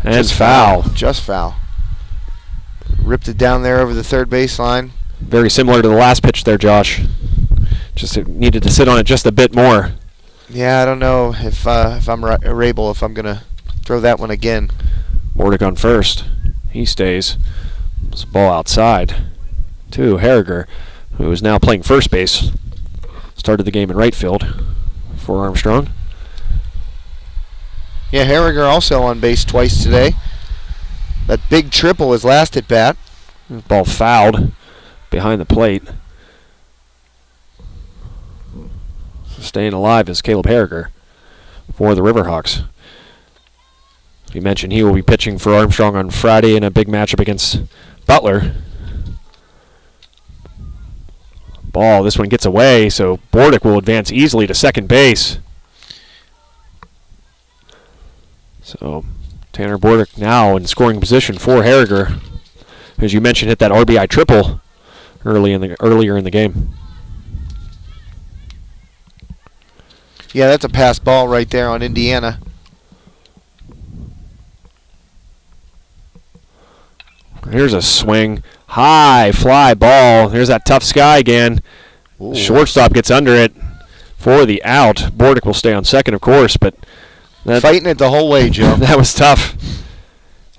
and Just foul. Just foul. Ripped it down there over the third baseline. Very similar to the last pitch there, Josh. Just needed to sit on it just a bit more. Yeah, I don't know if I'm Rabel, if I'm going to throw that one again. Bordick on first. He stays. It's a ball outside to Harriger, who is now playing first base. Started the game in right field for Armstrong. Yeah, Harriger also on base twice today. That big triple his last at bat. Ball fouled behind the plate. Staying alive is Caleb Harriger for the Riverhawks. You mentioned he will be pitching for Armstrong on Friday in a big matchup against Butler. Ball, this one gets away, so Bordick will advance easily to second base. So Tanner Bordick now in scoring position for Harriger. As you mentioned, hit that RBI triple earlier in the game. Yeah, that's a pass ball right there on Indiana. Here's a swing. High fly ball. There's that tough Sky again. Ooh. Shortstop gets under it for the out. Bordick will stay on second, of course, but fighting it the whole way, Joe. that was tough.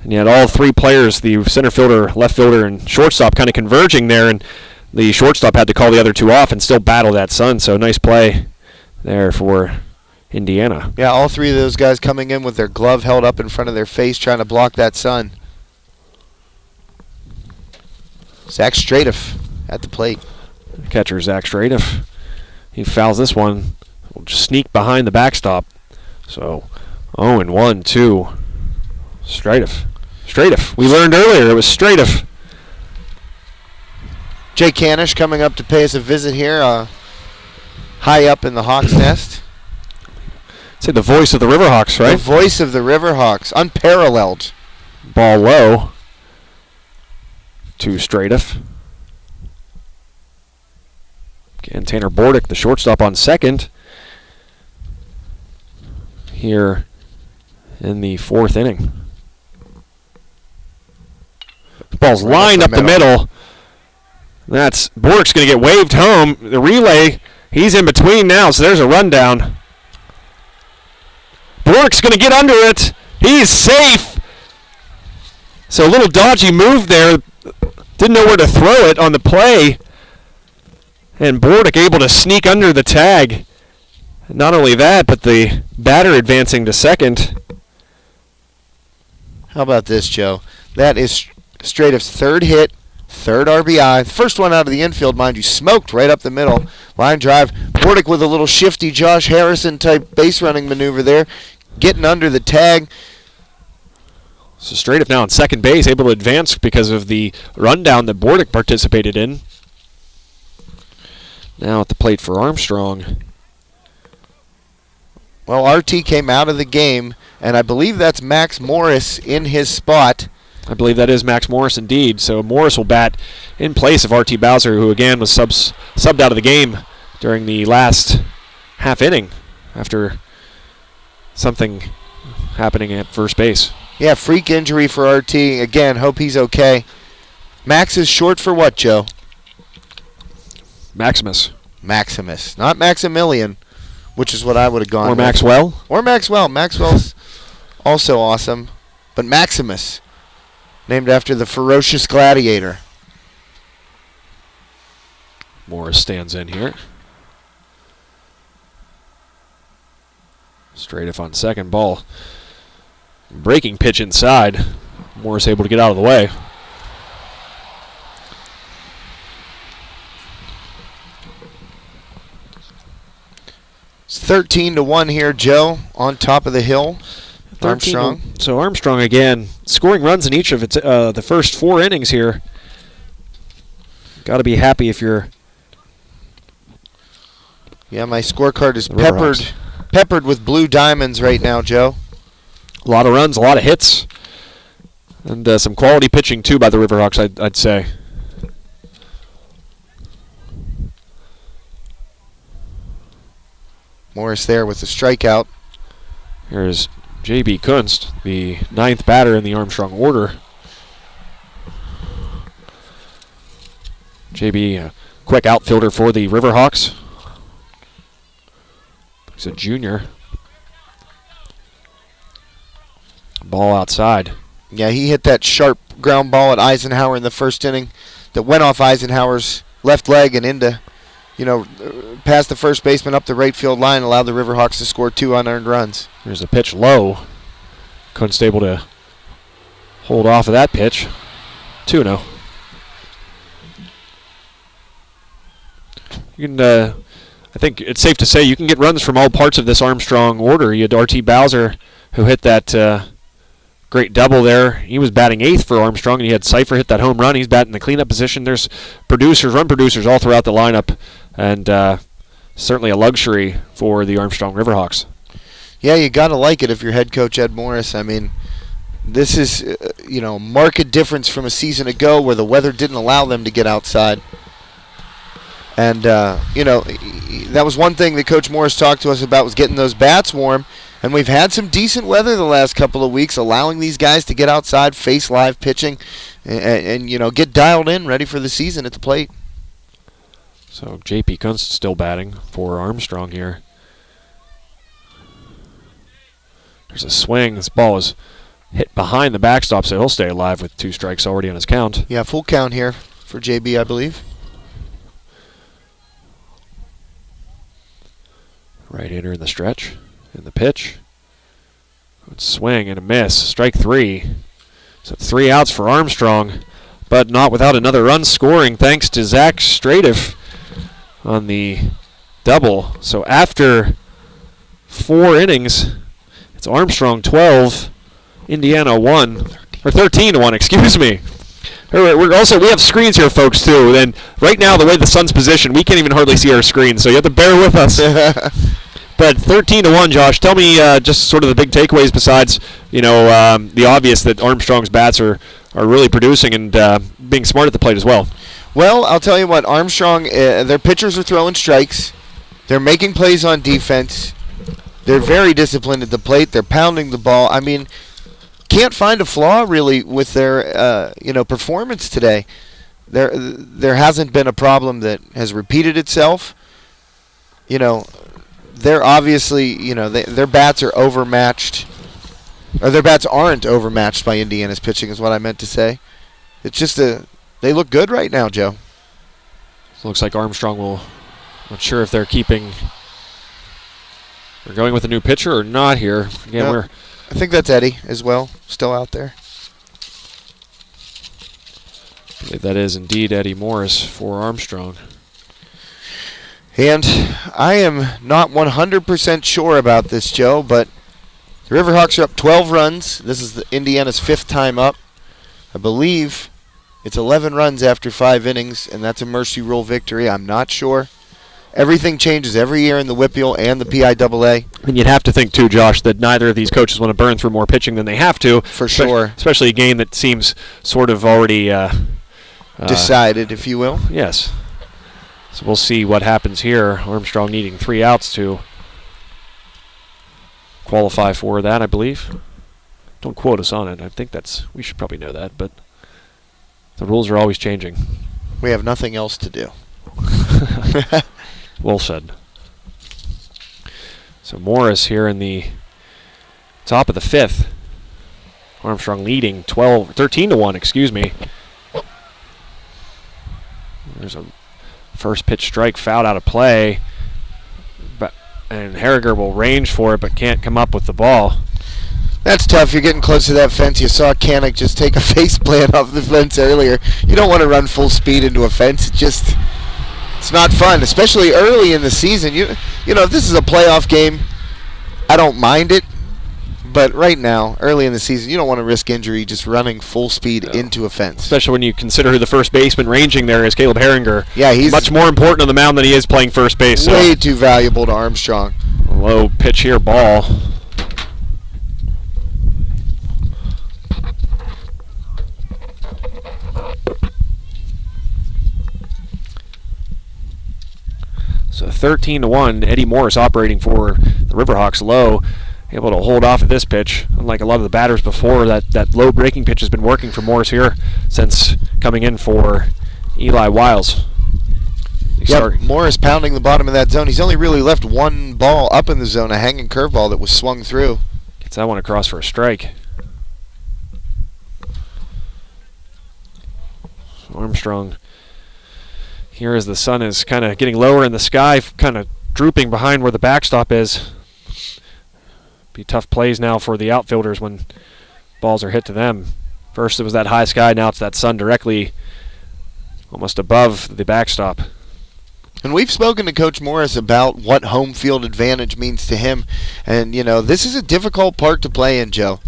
And you had all three players, the center fielder, left fielder, and shortstop kind of converging there, and the shortstop had to call the other two off and still battle that sun. So nice play there for Indiana. Yeah, all three of those guys coming in with their glove held up in front of their face trying to block that sun. Zach Stratiff at the plate. Catcher Zach Stratiff. He fouls this one. Will just sneak behind the backstop. So 0-1, 2. Stratiff. We learned earlier it was Stratiff. Jay Canish coming up to pay us a visit here, high up in the Hawks' nest. Say the voice of the Riverhawks, right? The voice of the Riverhawks, unparalleled. Ball low to Stratiff. Again, Tanner Bordick, the shortstop, on second here in the fourth inning. The ball's lined up the middle. That's Bordick's going to get waved home. The relay, he's in between now, so there's a rundown. Bordick's going to get under it. He's safe. So a little dodgy move there. Didn't know where to throw it on the play. And Bordick able to sneak under the tag. Not only that, but the batter advancing to second. How about this, Joe? That is Stratiff's third hit, third RBI. The first one out of the infield, mind you, smoked right up the middle. Line drive. Bordick with a little shifty Josh Harrison type base running maneuver there. Getting under the tag. So Stratiff now on second base, able to advance because of the rundown that Bordick participated in. Now at the plate for Armstrong. Well, RT came out of the game, and I believe that's Max Morris in his spot. I believe that is Max Morris indeed. So Morris will bat in place of RT Bowser, who again was subbed out of the game during the last half inning after something happening at first base. Yeah, freak injury for RT. Again, hope he's okay. Max is short for what, Joe? Maximus. Maximus. Not Maximilian, which is what I would have gone Or with. Maxwell. Or Maxwell. Maxwell's also awesome. But Maximus, named after the ferocious gladiator. Morris stands in here. Stratiff on second, ball. Breaking pitch inside. Morris able to get out of the way. It's 13-1 here, Joe, on top of the hill. Armstrong. So Armstrong again scoring runs in each of its the first 4 innings here. Got to be happy if you're. Yeah, my scorecard is Riverhawks. peppered with blue diamonds right now, Joe. A lot of runs, a lot of hits, and some quality pitching too by the Riverhawks, I'd say. Morris there with the strikeout. Here's J.B. Kunst, the 9th batter in the Armstrong order. J.B., a quick outfielder for the Riverhawks. He's a junior. Ball outside. Yeah, he hit that sharp ground ball at Eisenhower in the first inning that went off Eisenhower's left leg and into, past the first baseman up the right field line, allowed the Riverhawks to score 2 unearned runs. There's a pitch low. Kunst able to hold off of that pitch. 2-0. You can, I think it's safe to say you can get runs from all parts of this Armstrong order. You had RT Bowser, who hit that great double there. He was batting 8th for Armstrong, and he had Cipher hit that home run. He's batting the cleanup position. There's run producers all throughout the lineup, and certainly a luxury for the Armstrong Riverhawks. Yeah, you got to like it if you're head coach Ed Morris. I mean, this is, marked difference from a season ago where the weather didn't allow them to get outside. And, that was one thing that Coach Morris talked to us about, was getting those bats warm. And we've had some decent weather the last couple of weeks, allowing these guys to get outside, face live pitching, and get dialed in, ready for the season at the plate. So J.P. Kunst still batting for Armstrong here. There's a swing. This ball is hit behind the backstop, so he'll stay alive with 2 strikes already on his count. Yeah, full count here for JB, I believe. Right-hander in the stretch, in the pitch. Good swing and a miss. Strike 3. So 3 outs for Armstrong, but not without another run scoring thanks to Zach Stradiff on the double. So after 4 innings, it's Armstrong 12, Indiana 1, or 13-1, excuse me. We have screens here, folks, too. And right now, the way the sun's positioned, we can't even hardly see our screen, so you have to bear with us. But 13-1, Josh. Tell me just sort of the big takeaways besides, the obvious that Armstrong's bats are really producing and being smart at the plate as well. Well, I'll tell you what, Armstrong, their pitchers are throwing strikes. They're making plays on defense. They're very disciplined at the plate. They're pounding the ball. I mean, can't find a flaw really with their performance today. There hasn't been a problem that has repeated itself. They're obviously, their bats are overmatched, or their bats aren't overmatched by Indiana's pitching is what I meant to say. It's just they look good right now, Joe. Looks like Armstrong not sure if they're going with a new pitcher or not here. Again, I think that's Eddie as well, still out there. I believe that is indeed Eddie Morris for Armstrong. And I am not 100% sure about this, Joe, but the Riverhawks are up 12 runs. This is Indiana's 5th time up. I believe it's 11 runs after 5 innings, and that's a mercy rule victory. I'm not sure. Everything changes every year in the WPIAL and the PIAA. And you'd have to think, too, Josh, that neither of these coaches want to burn through more pitching than they have to. For sure. Especially a game that seems sort of already decided, if you will. Yes. So we'll see what happens here. Armstrong needing 3 outs to qualify for that, I believe. Don't quote us on it. I think we should probably know that, but the rules are always changing. We have nothing else to do. Well said. So Morris here in the top of the 5th. Armstrong leading 13-1, excuse me. There's a first pitch strike fouled out of play. And Harriger will range for it but can't come up with the ball. That's tough. You're getting close to that fence. You saw Kanik just take a face plant off the fence earlier. You don't want to run full speed into a fence. It's not fun, especially early in the season. If this is a playoff game, I don't mind it. But right now, early in the season, you don't want to risk injury just running full speed into a fence. Especially when you consider who the first baseman ranging there is, Caleb Herringer. Yeah, he's much more important on the mound than he is playing first base. Way too valuable to Armstrong. Low pitch here, ball. So 13-1, Eddie Morris operating for the Riverhawks low. Able to hold off at this pitch. Unlike a lot of the batters before, that low breaking pitch has been working for Morris here since coming in for Eli Wiles. Morris pounding the bottom of that zone. He's only really left one ball up in the zone, a hanging curveball that was swung through. Gets that one across for a strike. Armstrong here as the sun is kind of getting lower in the sky, kind of drooping behind where the backstop is. Be tough plays now for the outfielders when balls are hit to them. First it was that high sky, now it's that sun directly almost above the backstop. And we've spoken to Coach Morris about what home field advantage means to him. And, this is a difficult park to play in, Joe.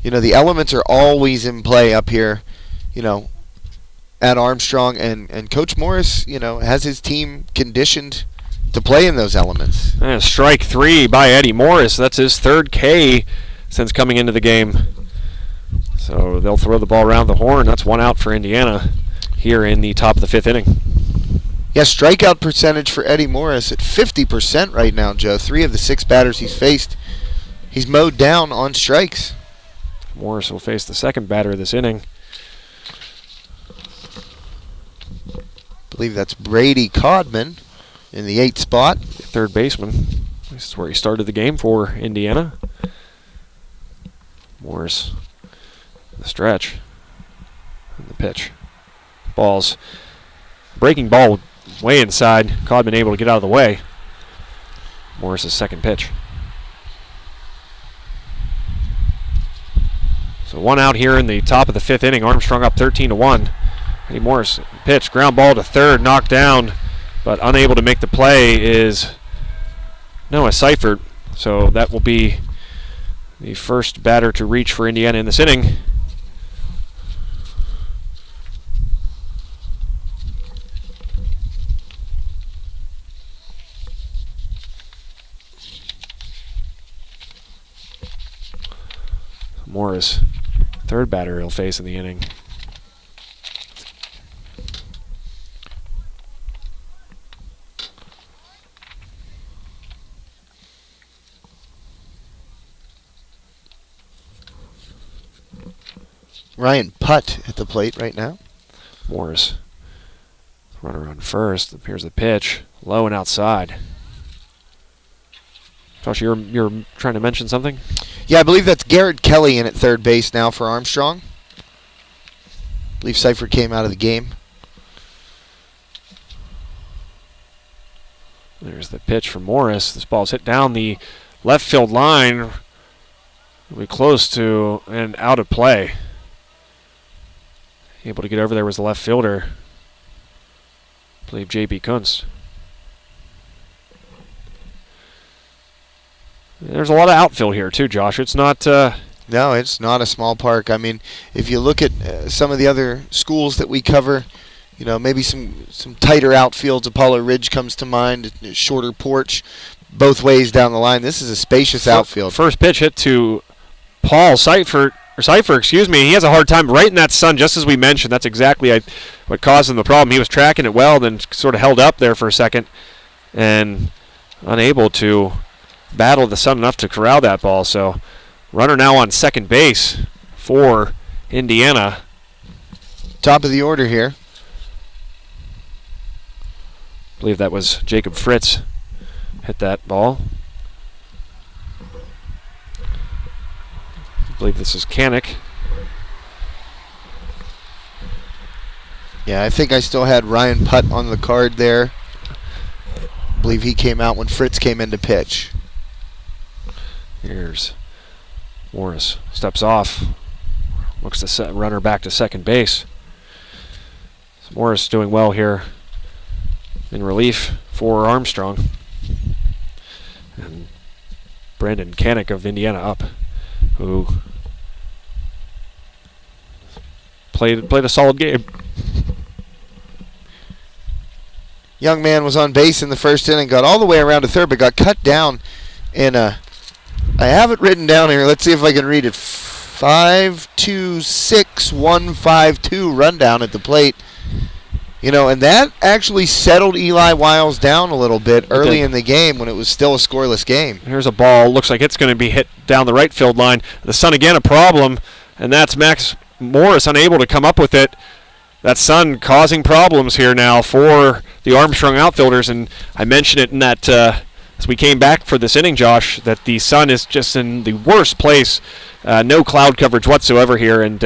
The elements are always in play up here, at Armstrong. And Coach Morris, has his team conditioned to play in those elements. And strike 3 by Eddie Morris. That's his 3rd K since coming into the game. So they'll throw the ball around the horn. That's 1 out for Indiana here in the top of the 5th inning. Yeah, strikeout percentage for Eddie Morris at 50% right now, Joe. 3 of the 6 batters he's faced, he's mowed down on strikes. Morris will face the second batter this inning. I believe that's Brady Codman in the 8th spot. Third baseman. This is where he started the game for Indiana. Morris, the stretch, and the pitch. Ball's breaking ball way inside. Codman able to get out of the way. Morris's second pitch. So 1 out here in the top of the 5th inning. Armstrong up 13-1. Eddie Morris pitch, ground ball to third, knocked down, but unable to make the play is Noah Seifert. So that will be the first batter to reach for Indiana in this inning. Morris, third batter he'll face in the inning. Ryan Putt at the plate right now. Morris, runner on first. Here's the pitch, low and outside. Josh, you're trying to mention something? Yeah, I believe that's Garrett Kelly in at third base now for Armstrong. I believe Seifert came out of the game. There's the pitch from Morris. This ball's hit down the left field line. It'll be close to and out of play. Able to get over there was the left fielder. I believe J.B. Kunst. There's a lot of outfield here too, Josh. It's not... No, it's not a small park. I mean, if you look at some of the other schools that we cover, you know, maybe some tighter outfields. Apollo Ridge comes to mind, a shorter porch, both ways down the line. This is a spacious outfield. First pitch hit to Paul Seifert, excuse me. He has a hard time right in that sun, just as we mentioned. That's exactly what caused him the problem. He was tracking it well, then sort of held up there for a second, and unable to battle the sun enough to corral that ball. So runner now on second base for Indiana. Top of the order here. I believe that was Jacob Fritz hit that ball. I believe this is Kanik. Yeah, I think I still had Ryan Putt on the card there. I believe he came out when Fritz came in to pitch. Here's Morris. Steps off. Looks to set runner back to second base. So Morris doing well here in relief for Armstrong. And Brandon Kanik of Indiana up, who played a solid game. Young man was on base in the first inning, got all the way around to third, but got cut down in a... I have it written down here. Let's see if I can read it. 5-2-6-1-5-2 rundown at the plate. You know, and that actually settled Eli Wiles down a little bit early in the game when it was still a scoreless game. Here's a ball. Looks like it's going to be hit down the right field line. The sun again a problem, and that's Max Morris unable to come up with it. That sun causing problems here now for the Armstrong outfielders, and I mentioned it in that as we came back for this inning, Josh, that the sun is just in the worst place. No cloud coverage whatsoever here, and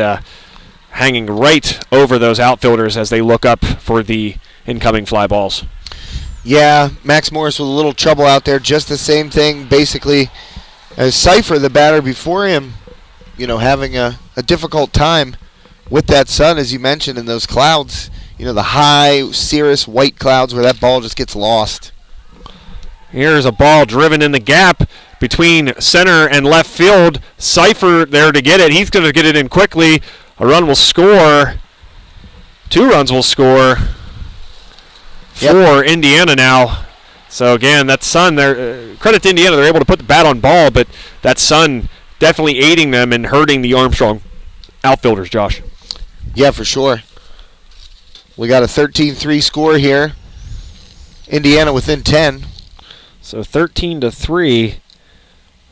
hanging right over those outfielders as they look up for the incoming fly balls. Yeah, Max Morris with a little trouble out there. Just the same thing, basically, as Seifert, the batter before him, you know, having a difficult time with that sun, as you mentioned, in those clouds. You know, the high, cirrus white clouds where that ball just gets lost. Here's a ball driven in the gap between center and left field. Seifert there to get it. He's going to get it in quickly. A run will score. 2 runs will score for Indiana now. So, again, that sun there, credit to Indiana. They're able to put the bat on ball, but that sun definitely aiding them and hurting the Armstrong outfielders, Josh. Yeah, for sure. We got a 13-3 score here. Indiana within 10. So 13-3,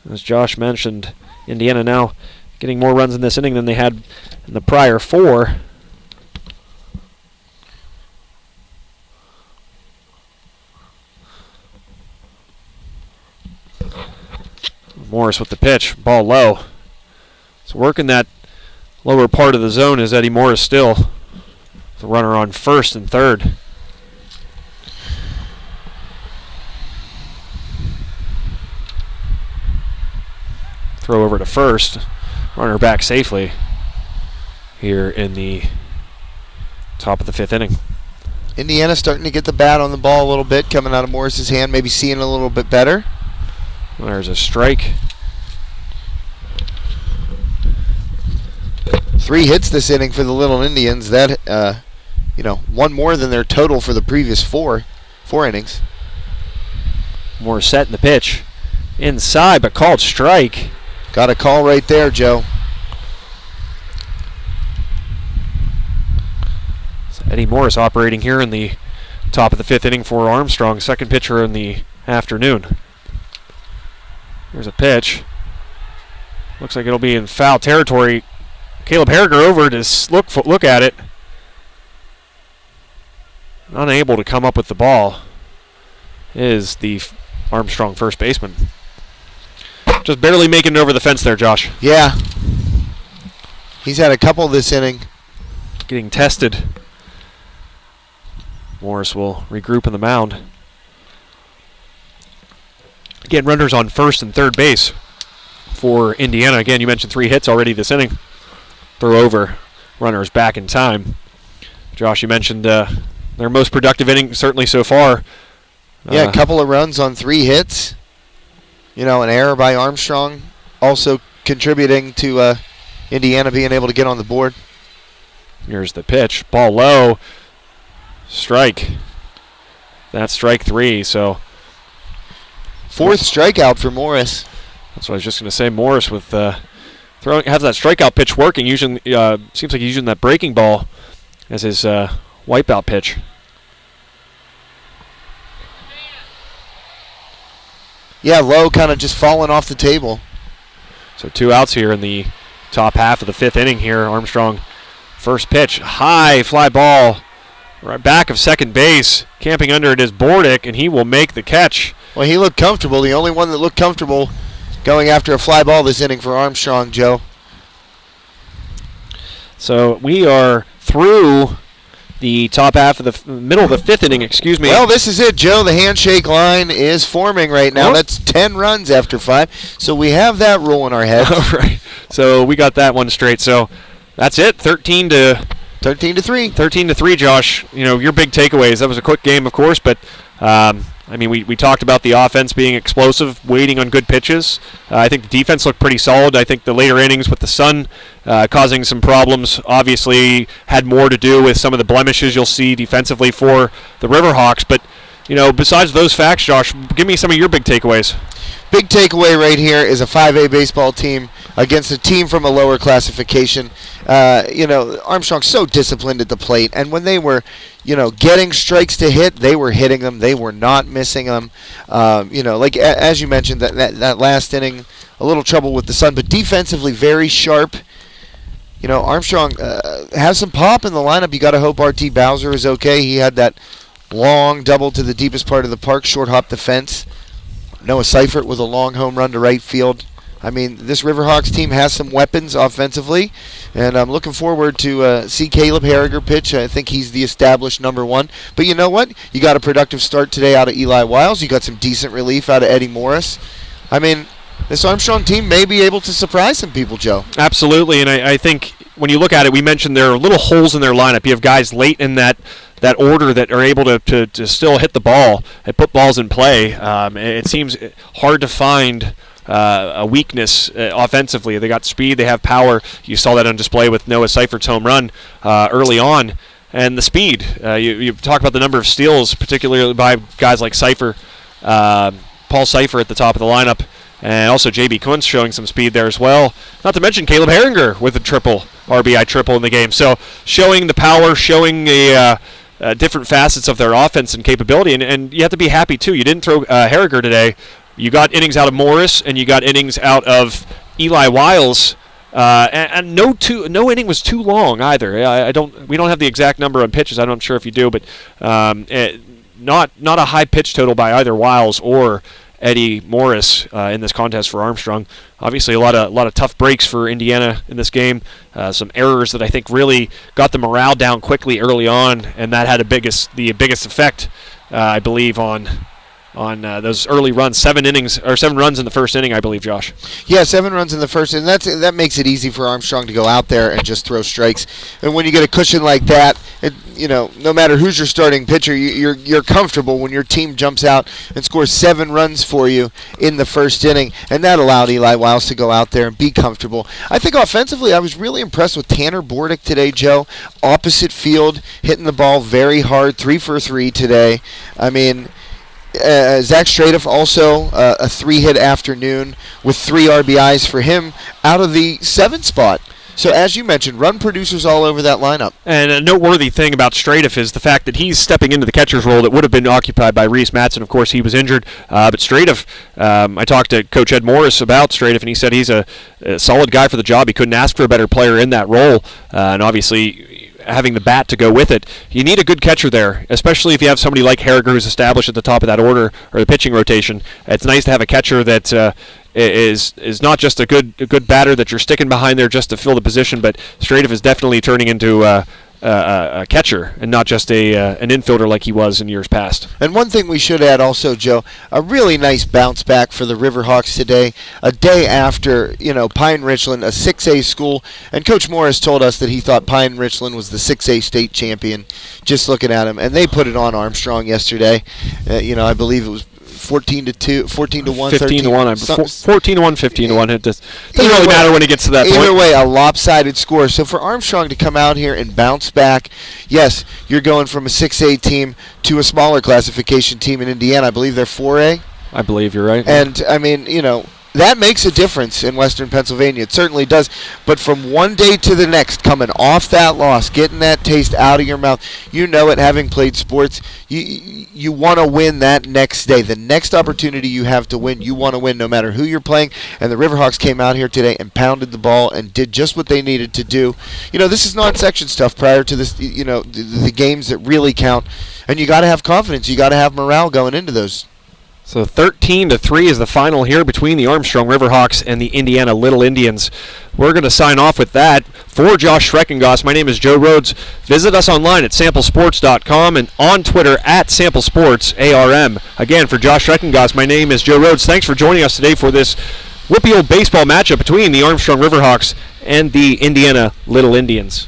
as Josh mentioned. Indiana now getting more runs in this inning than they had in the prior 4. Morris with the pitch, ball low. So working that lower part of the zone is Eddie Morris still. The runner on first and third. Throw over to first. Runner back safely here in the top of the 5th inning. Indiana starting to get the bat on the ball a little bit, coming out of Morris's hand, maybe seeing a little bit better. There's a strike. 3 hits this inning for the Little Indians. That, one more than their total for the previous four innings. More set in the pitch. Inside, but called strike. Got a call right there, Joe. So Eddie Morris operating here in the top of the 5th inning for Armstrong, second pitcher in the afternoon. There's a pitch. Looks like it'll be in foul territory. Caleb Harriger over to look at it. Unable to come up with the ball is the Armstrong first baseman. Just barely making it over the fence there, Josh. Yeah. He's had a couple this inning. Getting tested. Morris will regroup in the mound. Again, runners on first and third base for Indiana. Again, you mentioned 3 hits already this inning. Throw over. Runners back in time. Josh, you mentioned their most productive inning certainly so far. Yeah, a couple of runs on 3 hits. An error by Armstrong also contributing to Indiana being able to get on the board. Here's the pitch. Ball low. Strike. That's strike 3, so 4th strikeout for Morris. That's what I was just going to say. Morris with has that strikeout pitch working. Seems like he's using that breaking ball as his wipeout pitch. Yeah, low, kind of just falling off the table. So 2 outs here in the top half of the 5th inning here. Armstrong, first pitch, high fly ball, right back of second base. Camping under it is Bordick, and he will make the catch. Well, he looked comfortable. The only one that looked comfortable going after a fly ball this inning for Armstrong, Joe. So we are through the top half of the middle of the 5th inning, excuse me. Well, this is it, Joe. The handshake line is forming right now. That's 10 runs after 5. So we have that rule in our head. All right. So we got that one straight. So that's it. 13 to 3. 13 to 3, Josh. Your big takeaways. That was a quick game, of course, but we talked about the offense being explosive, waiting on good pitches. I think the defense looked pretty solid. I think the later innings with the sun causing some problems obviously had more to do with some of the blemishes you'll see defensively for the Riverhawks. But, besides those facts, Josh, give me some of your big takeaways. Big takeaway right here is a 5A baseball team against a team from a lower classification. Armstrong's so disciplined at the plate, and when they were, getting strikes to hit, they were hitting them. They were not missing them. As you mentioned, that last inning, a little trouble with the sun, but defensively very sharp. Armstrong has some pop in the lineup. You got to hope R.T. Bowser is okay. He had that long double to the deepest part of the park, short hop the fence. Noah Seifert with a long home run to right field. This Riverhawks team has some weapons offensively, and I'm looking forward to see Caleb Harriger pitch. I think he's the established number 1. But you know what? You got a productive start today out of Eli Wiles. You got some decent relief out of Eddie Morris. This Armstrong team may be able to surprise some people, Joe. Absolutely, and I think when you look at it, we mentioned there are little holes in their lineup. You have guys late in that order that are able to still hit the ball and put balls in play. It seems hard to find a weakness offensively. They got speed, they have power. You saw that on display with Noah Seifert's home run early on. And the speed. You talk about the number of steals, particularly by guys like Seifer, Paul Seifer at the top of the lineup. And also J.B. Kuntz showing some speed there as well. Not to mention Caleb Harriger with a RBI triple in the game. So showing the power, showing the different facets of their offense and capability, and you have to be happy too. You didn't throw Harriger today. You got innings out of Morris, and you got innings out of Eli Wiles. And no inning was too long either. We don't have the exact number on pitches. I'm not sure if you do, but not a high pitch total by either Wiles or Eddie Morris in this contest for Armstrong. Obviously, a lot of tough breaks for Indiana in this game. Some errors that I think really got the morale down quickly early on, and that had the biggest effect, I believe, on those early runs. 7 runs in the first inning, I believe, Josh. Yeah, 7 runs in the first, and that makes it easy for Armstrong to go out there and just throw strikes. And when you get a cushion like that, no matter who's your starting pitcher, you're comfortable when your team jumps out and scores 7 runs for you in the first inning, and that allowed Eli Wiles to go out there and be comfortable. I think offensively, I was really impressed with Tanner Bordick today, Joe. Opposite field, hitting the ball very hard, 3 for 3 today. I mean, Zach Stratoff also a 3-hit afternoon with 3 RBIs for him out of the 7th spot. So as you mentioned, run producers all over that lineup. And a noteworthy thing about Stratoff is the fact that he's stepping into the catcher's role that would have been occupied by Reese Matson. Of course, he was injured. But Stratoff, I talked to Coach Ed Morris about Stratoff, and he said he's a solid guy for the job. He couldn't ask for a better player in that role. And obviously, having the bat to go with it, you need a good catcher there, especially if you have somebody like Harriger who's established at the top of that order or the pitching rotation. It's nice to have a catcher that is not just a good batter that you're sticking behind there just to fill the position, but Stratoff is definitely turning into a catcher and not just an infielder like he was in years past. And one thing we should add also, Joe, a really nice bounce back for the Riverhawks today, a day after, Pine Richland, a 6A school, and Coach Morris told us that he thought Pine Richland was the 6A state champion, just looking at him, and they put it on Armstrong yesterday. I believe it was 14-2, 14-1, 15-1, 14-1, 15-1. It doesn't really matter when it gets to that point. Either way, a lopsided score. So for Armstrong to come out here and bounce back, yes, you're going from a 6A team to a smaller classification team in Indiana. I believe they're 4A. I believe you're right. And, I mean, that makes a difference in Western Pennsylvania. It certainly does. But from one day to the next, coming off that loss, getting that taste out of your mouth, it, having played sports, you want to win that next day. The next opportunity you have to win, you want to win no matter who you're playing. And the Riverhawks came out here today and pounded the ball and did just what they needed to do. This is non-section stuff prior to this, the games that really count. And you got to have confidence. You got to have morale going into those. So 13-3 is the final here between the Armstrong Riverhawks and the Indiana Little Indians. We're going to sign off with that. For Josh Schreckengoss, my name is Joe Rhodes. Visit us online at samplesports.com and on Twitter at samplesportsarm. Again, for Josh Schreckengoss, my name is Joe Rhodes. Thanks for joining us today for this whoopee old baseball matchup between the Armstrong Riverhawks and the Indiana Little Indians.